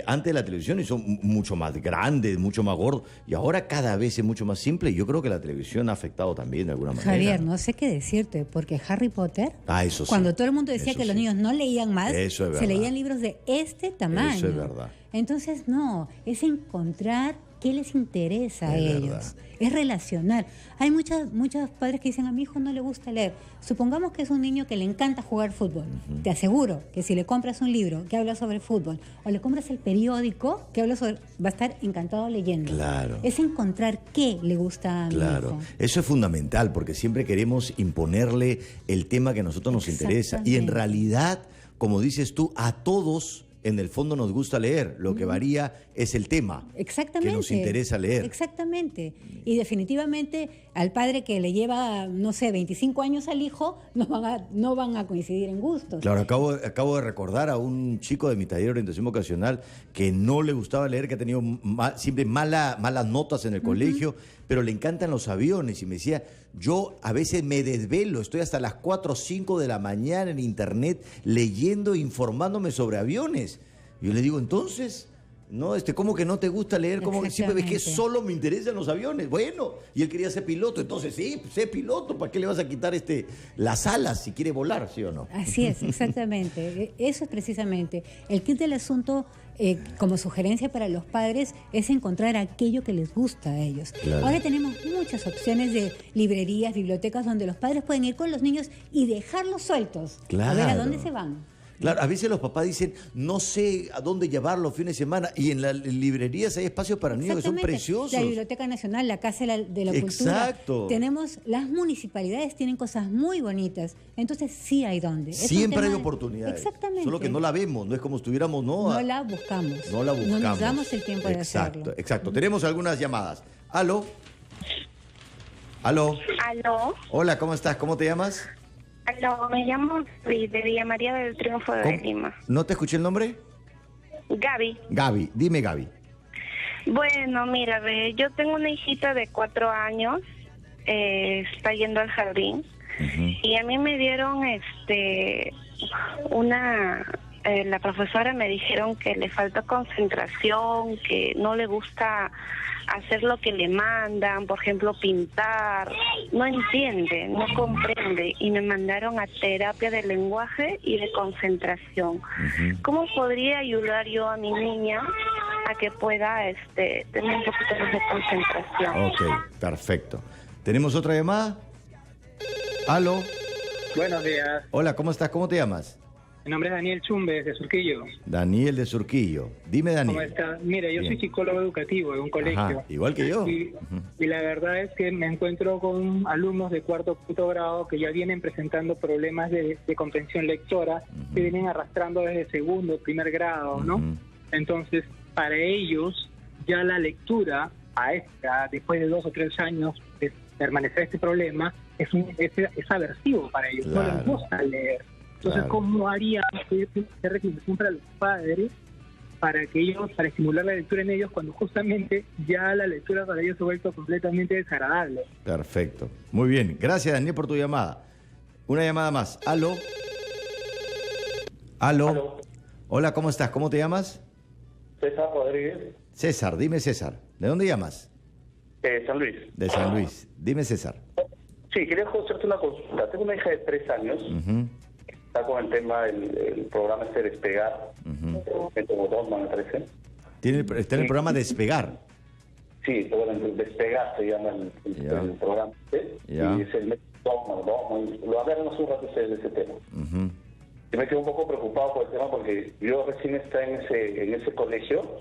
antes de la televisión y son mucho más grandes, mucho más gordos, y ahora cada vez es mucho más simple, y yo creo que la televisión ha afectado también de alguna manera. Javier, no sé qué decirte, porque Harry Potter, eso sí, cuando todo el mundo decía que los niños no leían más, eso es se leían libros de este tamaño. Eso es verdad. Entonces, no, es encontrar qué les interesa a ellos. Verdad. Es relacional. Hay muchos padres que dicen, a mi hijo no le gusta leer. Supongamos que es un niño que le encanta jugar fútbol. Te aseguro que si le compras un libro que habla sobre fútbol o le compras el periódico que habla sobre... va a estar encantado leyendo. Claro. Es encontrar qué le gusta a mi hijo. Eso es fundamental porque siempre queremos imponerle el tema que a nosotros nos interesa. Y en realidad, como dices tú, a todos en el fondo nos gusta leer. Lo que varía es el tema que nos interesa leer. Exactamente. Y definitivamente al padre que le lleva, no sé, 25 años al hijo, no van a coincidir en gustos. Claro, acabo de recordar a un chico de mi taller de orientación vocacional que no le gustaba leer, que ha tenido siempre malas notas en el colegio, pero le encantan los aviones. Y me decía, yo a veces me desvelo, estoy hasta las 4 o 5 de la mañana en internet leyendo e informándome sobre aviones. Yo le digo, entonces, no, ¿cómo que no te gusta leer? ¿Cómo que siempre ves que solo me interesan los aviones? Bueno, y él quería ser piloto, entonces sí, sé piloto, ¿para qué le vas a quitar las alas si quiere volar, sí o no? Así es, exactamente. Eso es precisamente. El kit del asunto, como sugerencia para los padres, es encontrar aquello que les gusta a ellos. Claro. Ahora tenemos muchas opciones de librerías, bibliotecas, donde los padres pueden ir con los niños y dejarlos sueltos. Claro. A ver a dónde se van. Claro, a veces los papás dicen, no sé a dónde llevarlo los fines de semana, y en las librerías hay espacios para niños que son preciosos. La Biblioteca Nacional, la Casa de la Cultura. Exacto. Tenemos, las municipalidades tienen cosas muy bonitas, entonces sí hay dónde. Siempre hay oportunidades. Exactamente. Solo que no la vemos, no es como si estuviéramos, no la buscamos. No la buscamos. No nos damos el tiempo de hacerlo. Exacto. Tenemos algunas llamadas. ¿Aló? ¿Aló? ¿Aló? Hola, ¿cómo estás? ¿Cómo te llamas? Aló, me llamo de Villa María del Triunfo de Lima. ¿No te escuché el nombre? Gaby. Gaby, dime Gaby. Bueno, mira, yo tengo una hijita de 4 años, está yendo al jardín, y a mí me dieron la profesora me dijeron que le falta concentración, que no le gusta hacer lo que le mandan, por ejemplo, pintar, no entiende, no comprende, y me mandaron a terapia de lenguaje y de concentración. ¿Cómo podría ayudar yo a mi niña a que pueda tener un poquito más de concentración? Ok, perfecto. ¿Tenemos otra llamada? ¿Aló? Buenos días. Hola, ¿cómo estás? ¿Cómo te llamas? Mi nombre es Daniel Chumbe, de Surquillo. Daniel de Surquillo. Dime, Daniel. ¿Cómo estás? Mira, yo soy psicólogo educativo de un colegio. Ajá, igual que yo. Y la verdad es que me encuentro con alumnos de 4º, 5º grado que ya vienen presentando problemas de comprensión lectora, que vienen arrastrando desde 2º, 1er grado, ¿no? Entonces, para ellos, ya la lectura, después de 2 o 3 años de permanecer este problema, es aversivo para ellos. Claro. No les gusta leer. Entonces, ¿cómo haría hacer recomendación para los padres para estimular la lectura en ellos cuando justamente ya la lectura para ellos se ha vuelto completamente desagradable? Perfecto. Muy bien. Gracias, Daniel, por tu llamada. Una llamada más. ¿Aló? ¿Aló? Hola, ¿cómo estás? ¿Cómo te llamas? César Rodríguez. César, dime César. ¿De dónde llamas? San Luis. De San Luis. Dime César. Sí, quería hacerte una consulta. Tengo una hija de 3 años. Está con el tema del programa Despegar. Método Dorman, me parece. Está en el programa Despegar. Sí, Despegar se llama el programa. ¿Sí? Y es el método Dorman. Lo hablaron hace un rato ustedes de ese tema. Yo me quedo un poco preocupado por el tema porque yo recién estoy en ese colegio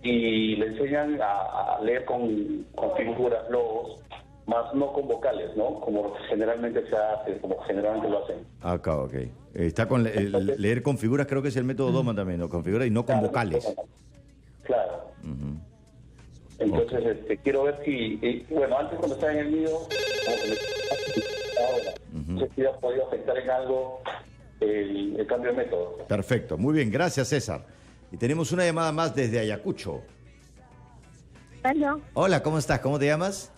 y le enseñan a leer con figuras, logos, más no con vocales, ¿no? Como generalmente se hace, como generalmente lo hacen. Acá, ok. Está con leer con figuras, creo que es el método Doman también, ¿no? Con figuras y no con vocales. Claro. Entonces, quiero ver si... bueno, antes cuando estaba en el mío, no sé si ha podido afectar en algo el cambio de método. Perfecto. Muy bien. Gracias, César. Y tenemos una llamada más desde Ayacucho. Hola. Hola, ¿cómo estás? ¿Cómo te llamas?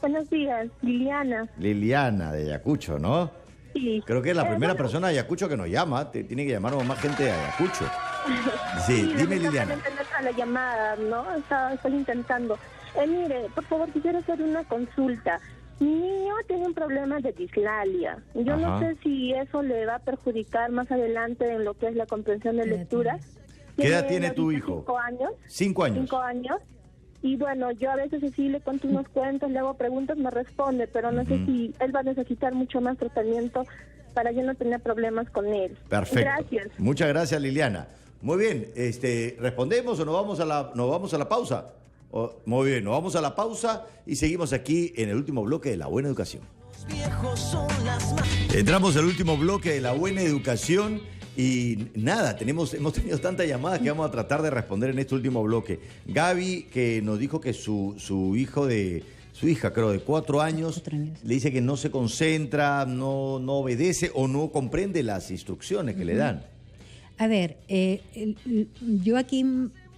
Buenos días, Liliana. Liliana, de Ayacucho, ¿no? Sí. Creo que es la primera persona de Ayacucho que nos llama. Tiene que llamarnos más gente de Ayacucho. Sí, dime, Liliana. A la llamada, ¿no? Estoy intentando. Mire, por favor, quisiera hacer una consulta. Mi niño tiene un problema de dislalia. Yo no sé si eso le va a perjudicar más adelante en lo que es la comprensión de lectura. ¿Qué edad tiene tu hijo? 5 años. 5 años. 5 años. Y bueno, yo a veces sí le cuento unos cuentos, le hago preguntas, me responde, pero no sé si él va a necesitar mucho más tratamiento para yo no tener problemas con él. Perfecto. Gracias. Muchas gracias, Liliana. Muy bien, ¿respondemos o nos vamos a la pausa? Muy bien, nos vamos a la pausa y seguimos aquí en el último bloque de La Buena Educación. Entramos al último bloque de La Buena Educación y nada, hemos tenido tantas llamadas que vamos a tratar de responder en este último bloque. Gaby, que nos dijo que su hija, creo, de 4 años, le dice que no se concentra, no obedece o no comprende las instrucciones que le dan. A ver, yo aquí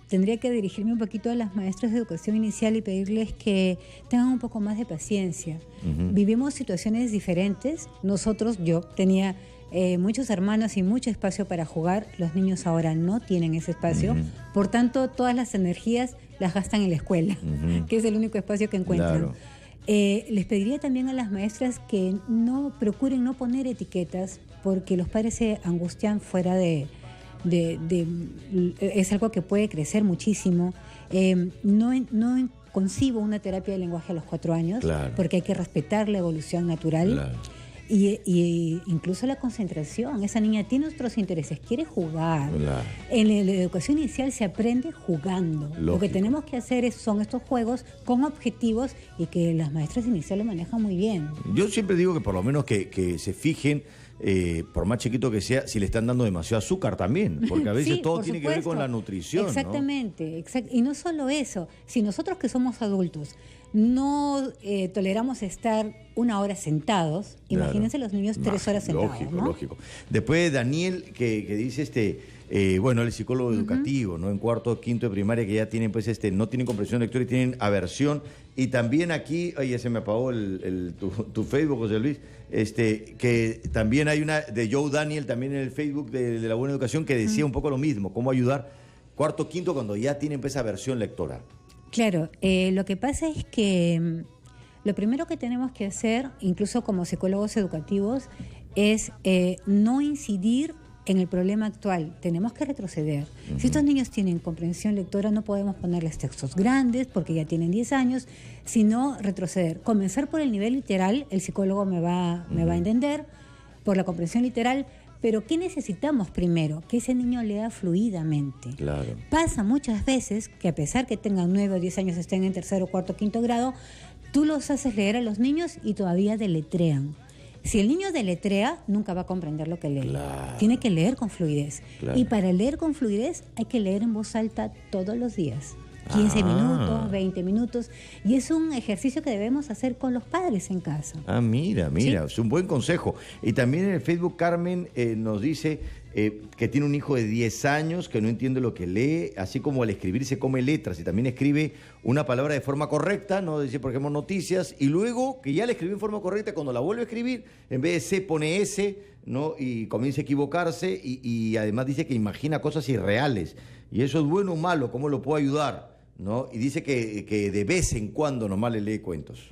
tendría que dirigirme un poquito a las maestras de educación inicial y pedirles que tengan un poco más de paciencia. Vivimos situaciones diferentes. Yo tenía muchos hermanos y mucho espacio para jugar. Los niños ahora no tienen ese espacio. Por tanto, todas las energías las gastan en la escuela, que es el único espacio que encuentran. Claro. Les pediría también a las maestras que no procuren no poner etiquetas, porque los padres se angustian fuera es algo que puede crecer muchísimo. No concibo una terapia de lenguaje a los 4 años, claro, porque hay que respetar la evolución natural. Claro. Y incluso la concentración. Esa niña tiene otros intereses, quiere jugar. Claro. En la educación inicial se aprende jugando. Lógico. Lo que tenemos que hacer son estos juegos con objetivos y que las maestras iniciales lo manejan muy bien. Yo siempre digo que por lo menos que se fijen, por más chiquito que sea, si le están dando demasiado azúcar también, porque a veces sí, todo tiene que ver con la nutrición. Exactamente, ¿no? Y no solo eso, si nosotros que somos adultos no toleramos estar 1 hora sentados, claro, imagínense los niños 3 horas sentados. Lógico, ¿no? Lógico. Después Daniel, que dice bueno, el psicólogo educativo, ¿no? En 4º, 5º de primaria, que ya tienen, pues, no tienen comprensión lectora y tienen aversión. Y también aquí, ya se me apagó tu Facebook, José Luis, que también hay una de Joe Daniel, también en el Facebook de La Buena Educación, que decía un poco lo mismo, cómo ayudar 4º, 5º cuando ya tienen, pues, aversión lectora. Claro, lo que pasa es que lo primero que tenemos que hacer, incluso como psicólogos educativos, es no incidir en el problema actual. Tenemos que retroceder. Si estos niños tienen comprensión lectora, no podemos ponerles textos grandes porque ya tienen 10 años, sino retroceder. Comenzar por el nivel literal, el psicólogo me va a entender, por la comprensión literal. Pero ¿qué necesitamos primero? Que ese niño lea fluidamente. Claro. Pasa muchas veces que a pesar que tengan 9 o 10 años, estén en 3º, 4º, 5º grado, tú los haces leer a los niños y todavía deletrean. Si el niño deletrea, nunca va a comprender lo que lee. Claro. Tiene que leer con fluidez. Claro. Y para leer con fluidez hay que leer en voz alta todos los días. 15 minutos, 20 minutos. Y es un ejercicio que debemos hacer con los padres en casa. Mira, ¿sí? Es un buen consejo. Y también en el Facebook Carmen nos dice que tiene un hijo de 10 años que no entiende lo que lee, así como al escribir se come letras y también escribe una palabra de forma correcta, no dice, por ejemplo, noticias, y luego que ya la escribió en forma correcta, cuando la vuelve a escribir, en vez de C pone S, ¿no? Y comienza a equivocarse y además dice que imagina cosas irreales. Y eso es bueno o malo, ¿cómo lo puedo ayudar? ¿No? Y dice que de vez en cuando nomás le lee cuentos.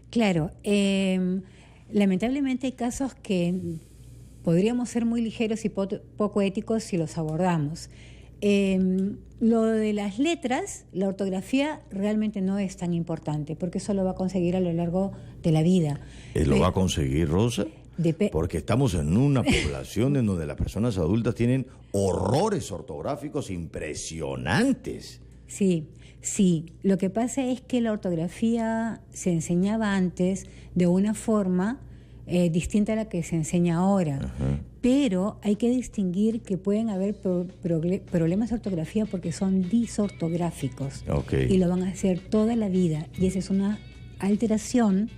Claro, lamentablemente hay casos que podríamos ser muy ligeros y poco éticos si los abordamos. Lo de las letras, la ortografía realmente no es tan importante, porque eso lo va a conseguir a lo largo de la vida. ¿Lo va a conseguir, Rosa? Porque estamos en una población en donde las personas adultas tienen horrores ortográficos impresionantes. Sí, lo que pasa es que la ortografía se enseñaba antes de una forma distinta a la que se enseña ahora. Ajá. Pero hay que distinguir que pueden haber problemas de ortografía porque son disortográficos. Okay. Y lo van a hacer toda la vida. Y esa es una alteración,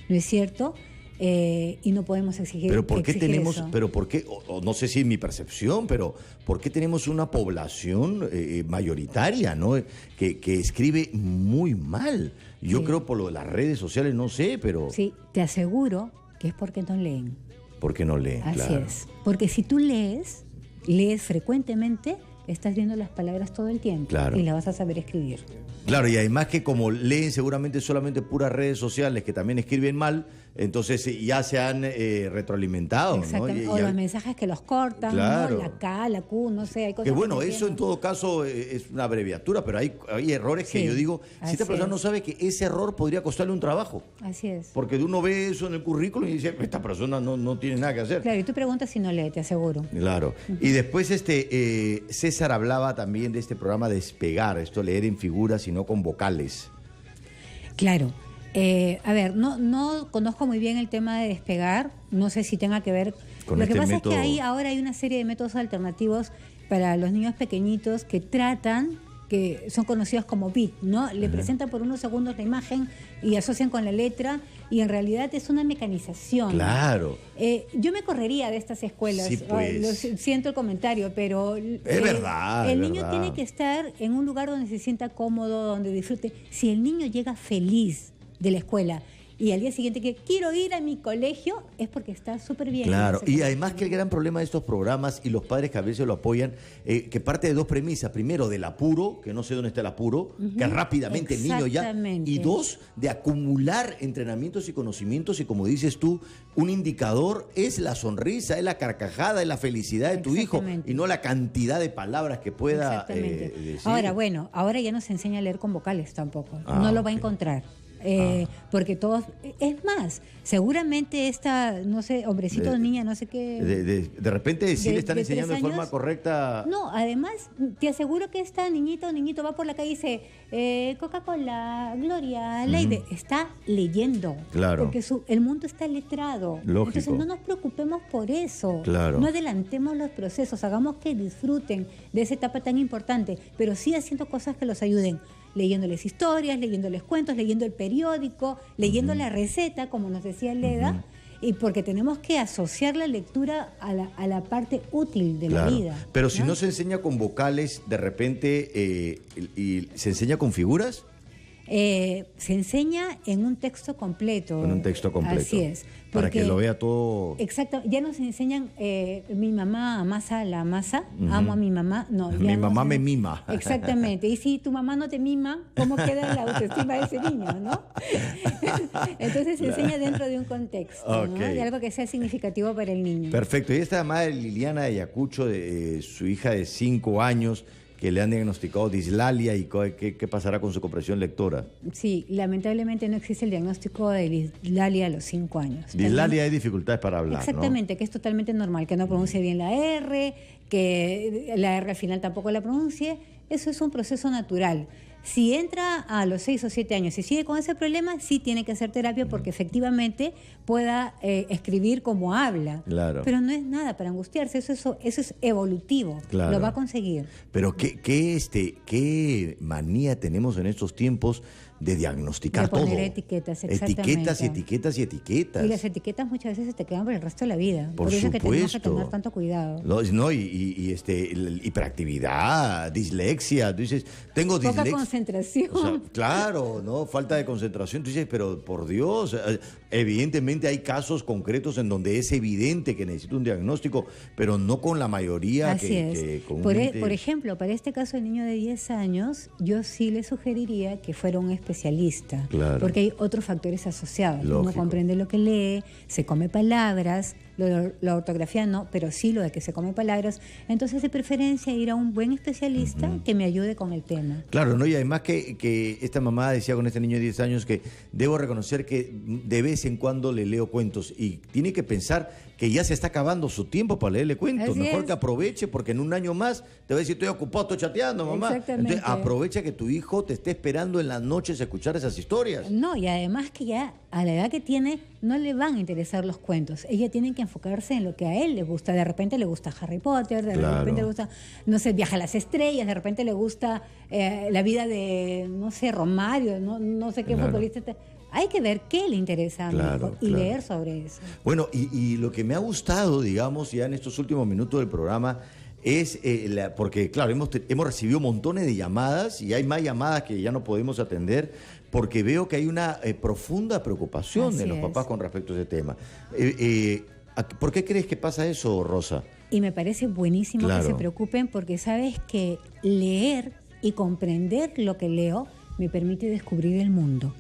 ¿no es cierto? Y no podemos exigir. Pero ¿por qué tenemos, eso? pero por qué, no sé si es mi percepción, pero ¿por qué tenemos una población mayoritaria, ¿no? que escribe muy mal? Yo creo por lo de las redes sociales, no sé, pero... Sí, te aseguro que es porque no leen. Porque no leen, Así claro. es. Porque si tú lees frecuentemente, estás viendo las palabras todo el tiempo. Claro. Y las vas a saber escribir. Claro, y además que como leen seguramente solamente puras redes sociales que también escriben mal, Entonces ya se han retroalimentado, ¿no? O los mensajes que los cortan, claro, ¿no? La K, la Q, no sé, hay cosas que bueno, que eso en todo caso es una abreviatura, pero hay errores que yo digo, si esta persona no sabe que ese error podría costarle un trabajo. Así es. Porque uno ve eso en el currículum y dice, esta persona no tiene nada que hacer. Claro, y tú preguntas si no lee, te aseguro. Claro. Y después César hablaba también de este programa Despegar, esto leer en figuras y no con vocales. Claro. A ver, no conozco muy bien el tema de Despegar, no sé si tenga que ver. Con Lo este que pasa método... es que ahora hay una serie de métodos alternativos para los niños pequeñitos que tratan, que son conocidos como beat, ¿no? Le presentan por unos segundos la imagen y asocian con la letra y en realidad es una mecanización. Claro. Yo me correría de estas escuelas. Sí, pues. Siento el comentario, pero es verdad. El niño tiene que estar en un lugar donde se sienta cómodo, donde disfrute. Si el niño llega feliz de la escuela y al día siguiente que quiero ir a mi colegio, es porque está súper bien. Claro, y además que el gran problema de estos programas y los padres que a veces lo apoyan, que parte de dos premisas. Primero, del apuro, que no sé dónde está el apuro, que rápidamente el niño ya... Y dos, de acumular entrenamientos y conocimientos y como dices tú, un indicador es la sonrisa, es la carcajada, es la felicidad de tu hijo y no la cantidad de palabras que pueda decir. Ahora, bueno, ahora ya no se enseña a leer con vocales tampoco. No lo va a encontrar. Porque todos, es más, seguramente no sé, hombrecito o niña, no sé qué. De repente sí le están enseñando de forma correcta. No, además, te aseguro que esta niñita o niñito va por la calle y dice, Coca-Cola, Gloria, Leide, está leyendo. Claro. Porque el mundo está letrado. Lógico. Entonces no nos preocupemos por eso. Claro. No adelantemos los procesos, hagamos que disfruten de esa etapa tan importante, pero sí haciendo cosas que los ayuden. Leyéndoles historias, leyéndoles cuentos, leyendo el periódico, leyendo la receta, como nos decía Leda, y porque tenemos que asociar la lectura a la parte útil de la vida. Pero si no se enseña con vocales, de repente, y ¿se enseña con figuras? Se enseña en un texto completo. En un texto completo. Así es. Para que lo vea todo. Exacto. Ya nos enseñan, mi mamá amasa la masa, amo a mi mamá. No, mi mamá me mima. Exactamente. Y si tu mamá no te mima, ¿cómo queda la autoestima de ese niño, no? Entonces se enseña dentro de un contexto, ¿no? Y algo que sea significativo para el niño. Perfecto. Y esta madre Liliana de Ayacucho, su hija de 5 años, que le han diagnosticado dislalia y qué pasará con su comprensión lectora. Sí, lamentablemente no existe el diagnóstico de dislalia a los 5 años. Dislalia hay dificultades para hablar, exactamente, ¿no? Que es totalmente normal, que no pronuncie bien la R, que la R al final tampoco la pronuncie. Eso es un proceso natural. Si entra a los 6 o 7 años y sigue con ese problema, sí tiene que hacer terapia porque efectivamente pueda escribir como habla. Claro. Pero no es nada para angustiarse, eso es evolutivo. Claro. Lo va a conseguir. Pero qué manía tenemos en estos tiempos de diagnosticar todo. De poner etiquetas, exactamente. Etiquetas. Y las etiquetas muchas veces se te quedan por el resto de la vida. Por eso supuesto. es que tenemos que tener tanto cuidado. No, hiperactividad, dislexia. Tú dices, tengo dislexia. Poca concentración. O sea, claro, ¿no? Falta de concentración. Tú dices, pero por Dios, evidentemente hay casos concretos en donde es evidente que necesita un diagnóstico, pero no con la mayoría. Así es. Por ejemplo, para este caso del niño de 10 años, yo sí le sugeriría que fuera un especialista, claro, porque hay otros factores asociados. Lógico. No comprende lo que lee, se come palabras, la ortografía no, pero sí lo de que se come palabras. Entonces, de preferencia, ir a un buen especialista que me ayude con el tema. Claro, ¿no? Y además que esta mamá decía con este niño de 10 años que debo reconocer que de vez en cuando le leo cuentos y tiene que pensar que ya se está acabando su tiempo para leerle cuentos. Así Mejor es. que aproveche, porque en un año más te va a decir, estoy ocupado, estoy chateando, mamá. Exactamente. Entonces, aprovecha que tu hijo te esté esperando en las noches a escuchar esas historias. No, y además que ya a la edad que tiene no le van a interesar los cuentos. Ella tiene que enfocarse en lo que a él le gusta. De repente le gusta Harry Potter, de repente le gusta, no sé, Viaja a las Estrellas, de repente le gusta la vida de, no sé, Romario, no sé qué futbolista. Hay que ver qué le interesa a mi hijo y leer sobre eso. Bueno, y lo que me ha gustado, digamos, ya en estos últimos minutos del programa es, porque claro, hemos recibido montones de llamadas y hay más llamadas que ya no podemos atender porque veo que hay una profunda preocupación de los papás con respecto a ese tema. ¿Por qué crees que pasa eso, Rosa? Y me parece buenísimo que se preocupen porque sabes que leer y comprender lo que leo me permite descubrir el mundo.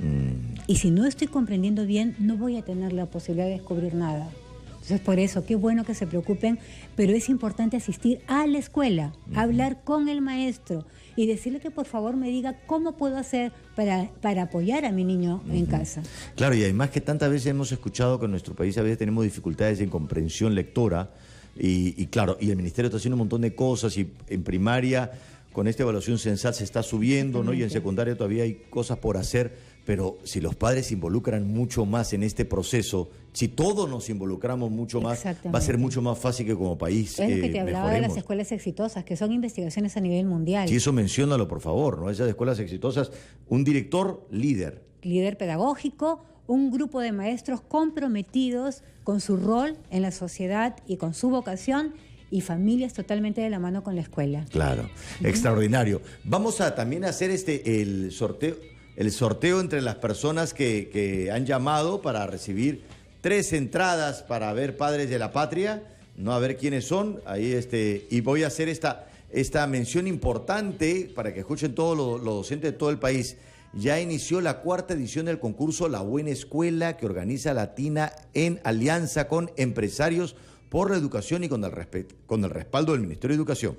Y si no estoy comprendiendo bien, no voy a tener la posibilidad de descubrir nada. Entonces, por eso, qué bueno que se preocupen, pero es importante asistir a la escuela, hablar con el maestro y decirle que por favor me diga cómo puedo hacer para apoyar a mi niño en casa. Claro, y además que tantas veces hemos escuchado que en nuestro país a veces tenemos dificultades en comprensión lectora y claro, y el Ministerio está haciendo un montón de cosas y en primaria con esta evaluación censal se está subiendo, ¿no? Y en secundaria todavía hay cosas por hacer, pero si los padres se involucran mucho más en este proceso, si todos nos involucramos mucho más, va a ser mucho más fácil que como país Es lo que te hablaba de mejoremos. las escuelas exitosas, que son investigaciones a nivel mundial. Sí, eso menciónalo, por favor, ¿no? Esas escuelas exitosas, un director líder. Líder pedagógico, un grupo de maestros comprometidos con su rol en la sociedad y con su vocación, y familias totalmente de la mano con la escuela. Claro, extraordinario. Vamos a también hacer el sorteo entre las personas que han llamado para recibir 3 entradas para ver Padres de la Patria, no a ver quiénes son, ahí y voy a hacer esta mención importante para que escuchen todos los docentes de todo el país. Ya inició la 4ª edición del concurso La Buena Escuela que organiza Latina en alianza con empresarios por la educación y con el respaldo del Ministerio de Educación.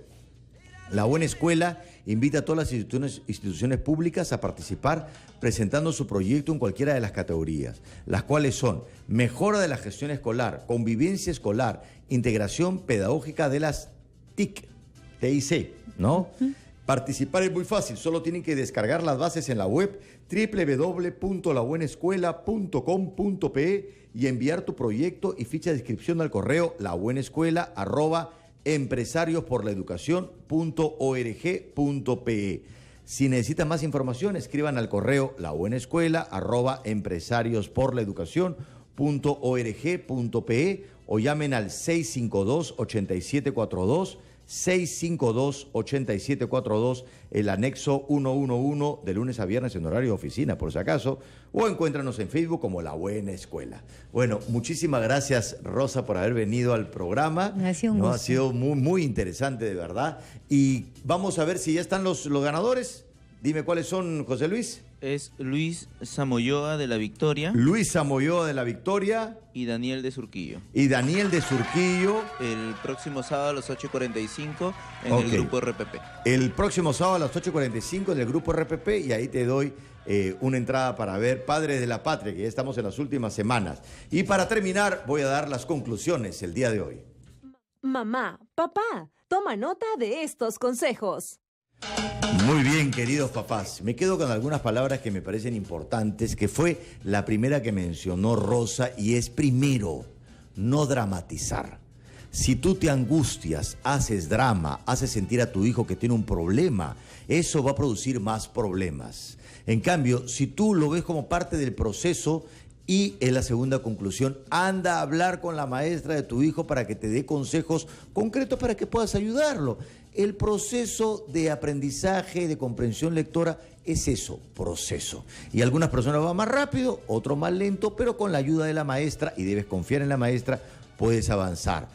La Buena Escuela invita a todas las instituciones públicas a participar presentando su proyecto en cualquiera de las categorías, las cuales son mejora de la gestión escolar, convivencia escolar, integración pedagógica de las TIC, ¿no? Participar es muy fácil, solo tienen que descargar las bases en la web www.labuenescuela.com.pe y enviar tu proyecto y ficha de inscripción al correo labuenescuela@empresarios-por-la-educación.org.pe. Si necesitan más información, escriban al correo labuenescuela@empresarios-por-la-educación.org.pe o llamen al 652-8742, 652-8742, el anexo 111, de lunes a viernes en horario de oficina, por si acaso, o encuéntranos en Facebook como La Buena Escuela. Bueno, muchísimas gracias, Rosa, por haber venido al programa. Ha sido un gusto. Ha sido muy, muy interesante, de verdad. Y vamos a ver si ya están los ganadores. Dime cuáles son, José Luis. Es Luis Samoyoa de La Victoria. Luis Samoyoa de La Victoria. Y Daniel de Surquillo. Y Daniel de Surquillo. El próximo sábado a las 8:45 en el grupo RPP. El próximo sábado a las 8:45 en el grupo RPP y ahí te doy una entrada para ver Padres de la Patria, que ya estamos en las últimas semanas. Y para terminar voy a dar las conclusiones el día de hoy. Mamá, papá, toma nota de estos consejos. Muy bien, queridos papás. Me quedo con algunas palabras que me parecen importantes, que fue la primera que mencionó Rosa, y es primero, no dramatizar. Si tú te angustias, haces drama, haces sentir a tu hijo que tiene un problema, eso va a producir más problemas. En cambio, si tú lo ves como parte del proceso, y en la segunda conclusión, anda a hablar con la maestra de tu hijo para que te dé consejos concretos para que puedas ayudarlo. El proceso de aprendizaje, de comprensión lectora, es eso, proceso. Y algunas personas van más rápido, otros más lento, pero con la ayuda de la maestra, y debes confiar en la maestra, puedes avanzar.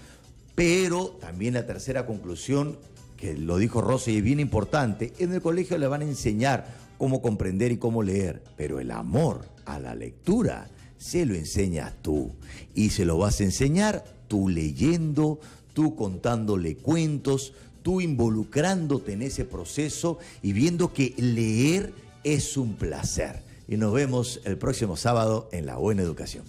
Pero también la tercera conclusión, que lo dijo Rosa y es bien importante, en el colegio le van a enseñar cómo comprender y cómo leer, pero el amor a la lectura se lo enseñas tú. Y se lo vas a enseñar tú leyendo, tú contándole cuentos, tú involucrándote en ese proceso y viendo que leer es un placer. Y nos vemos el próximo sábado en La Buena Educación.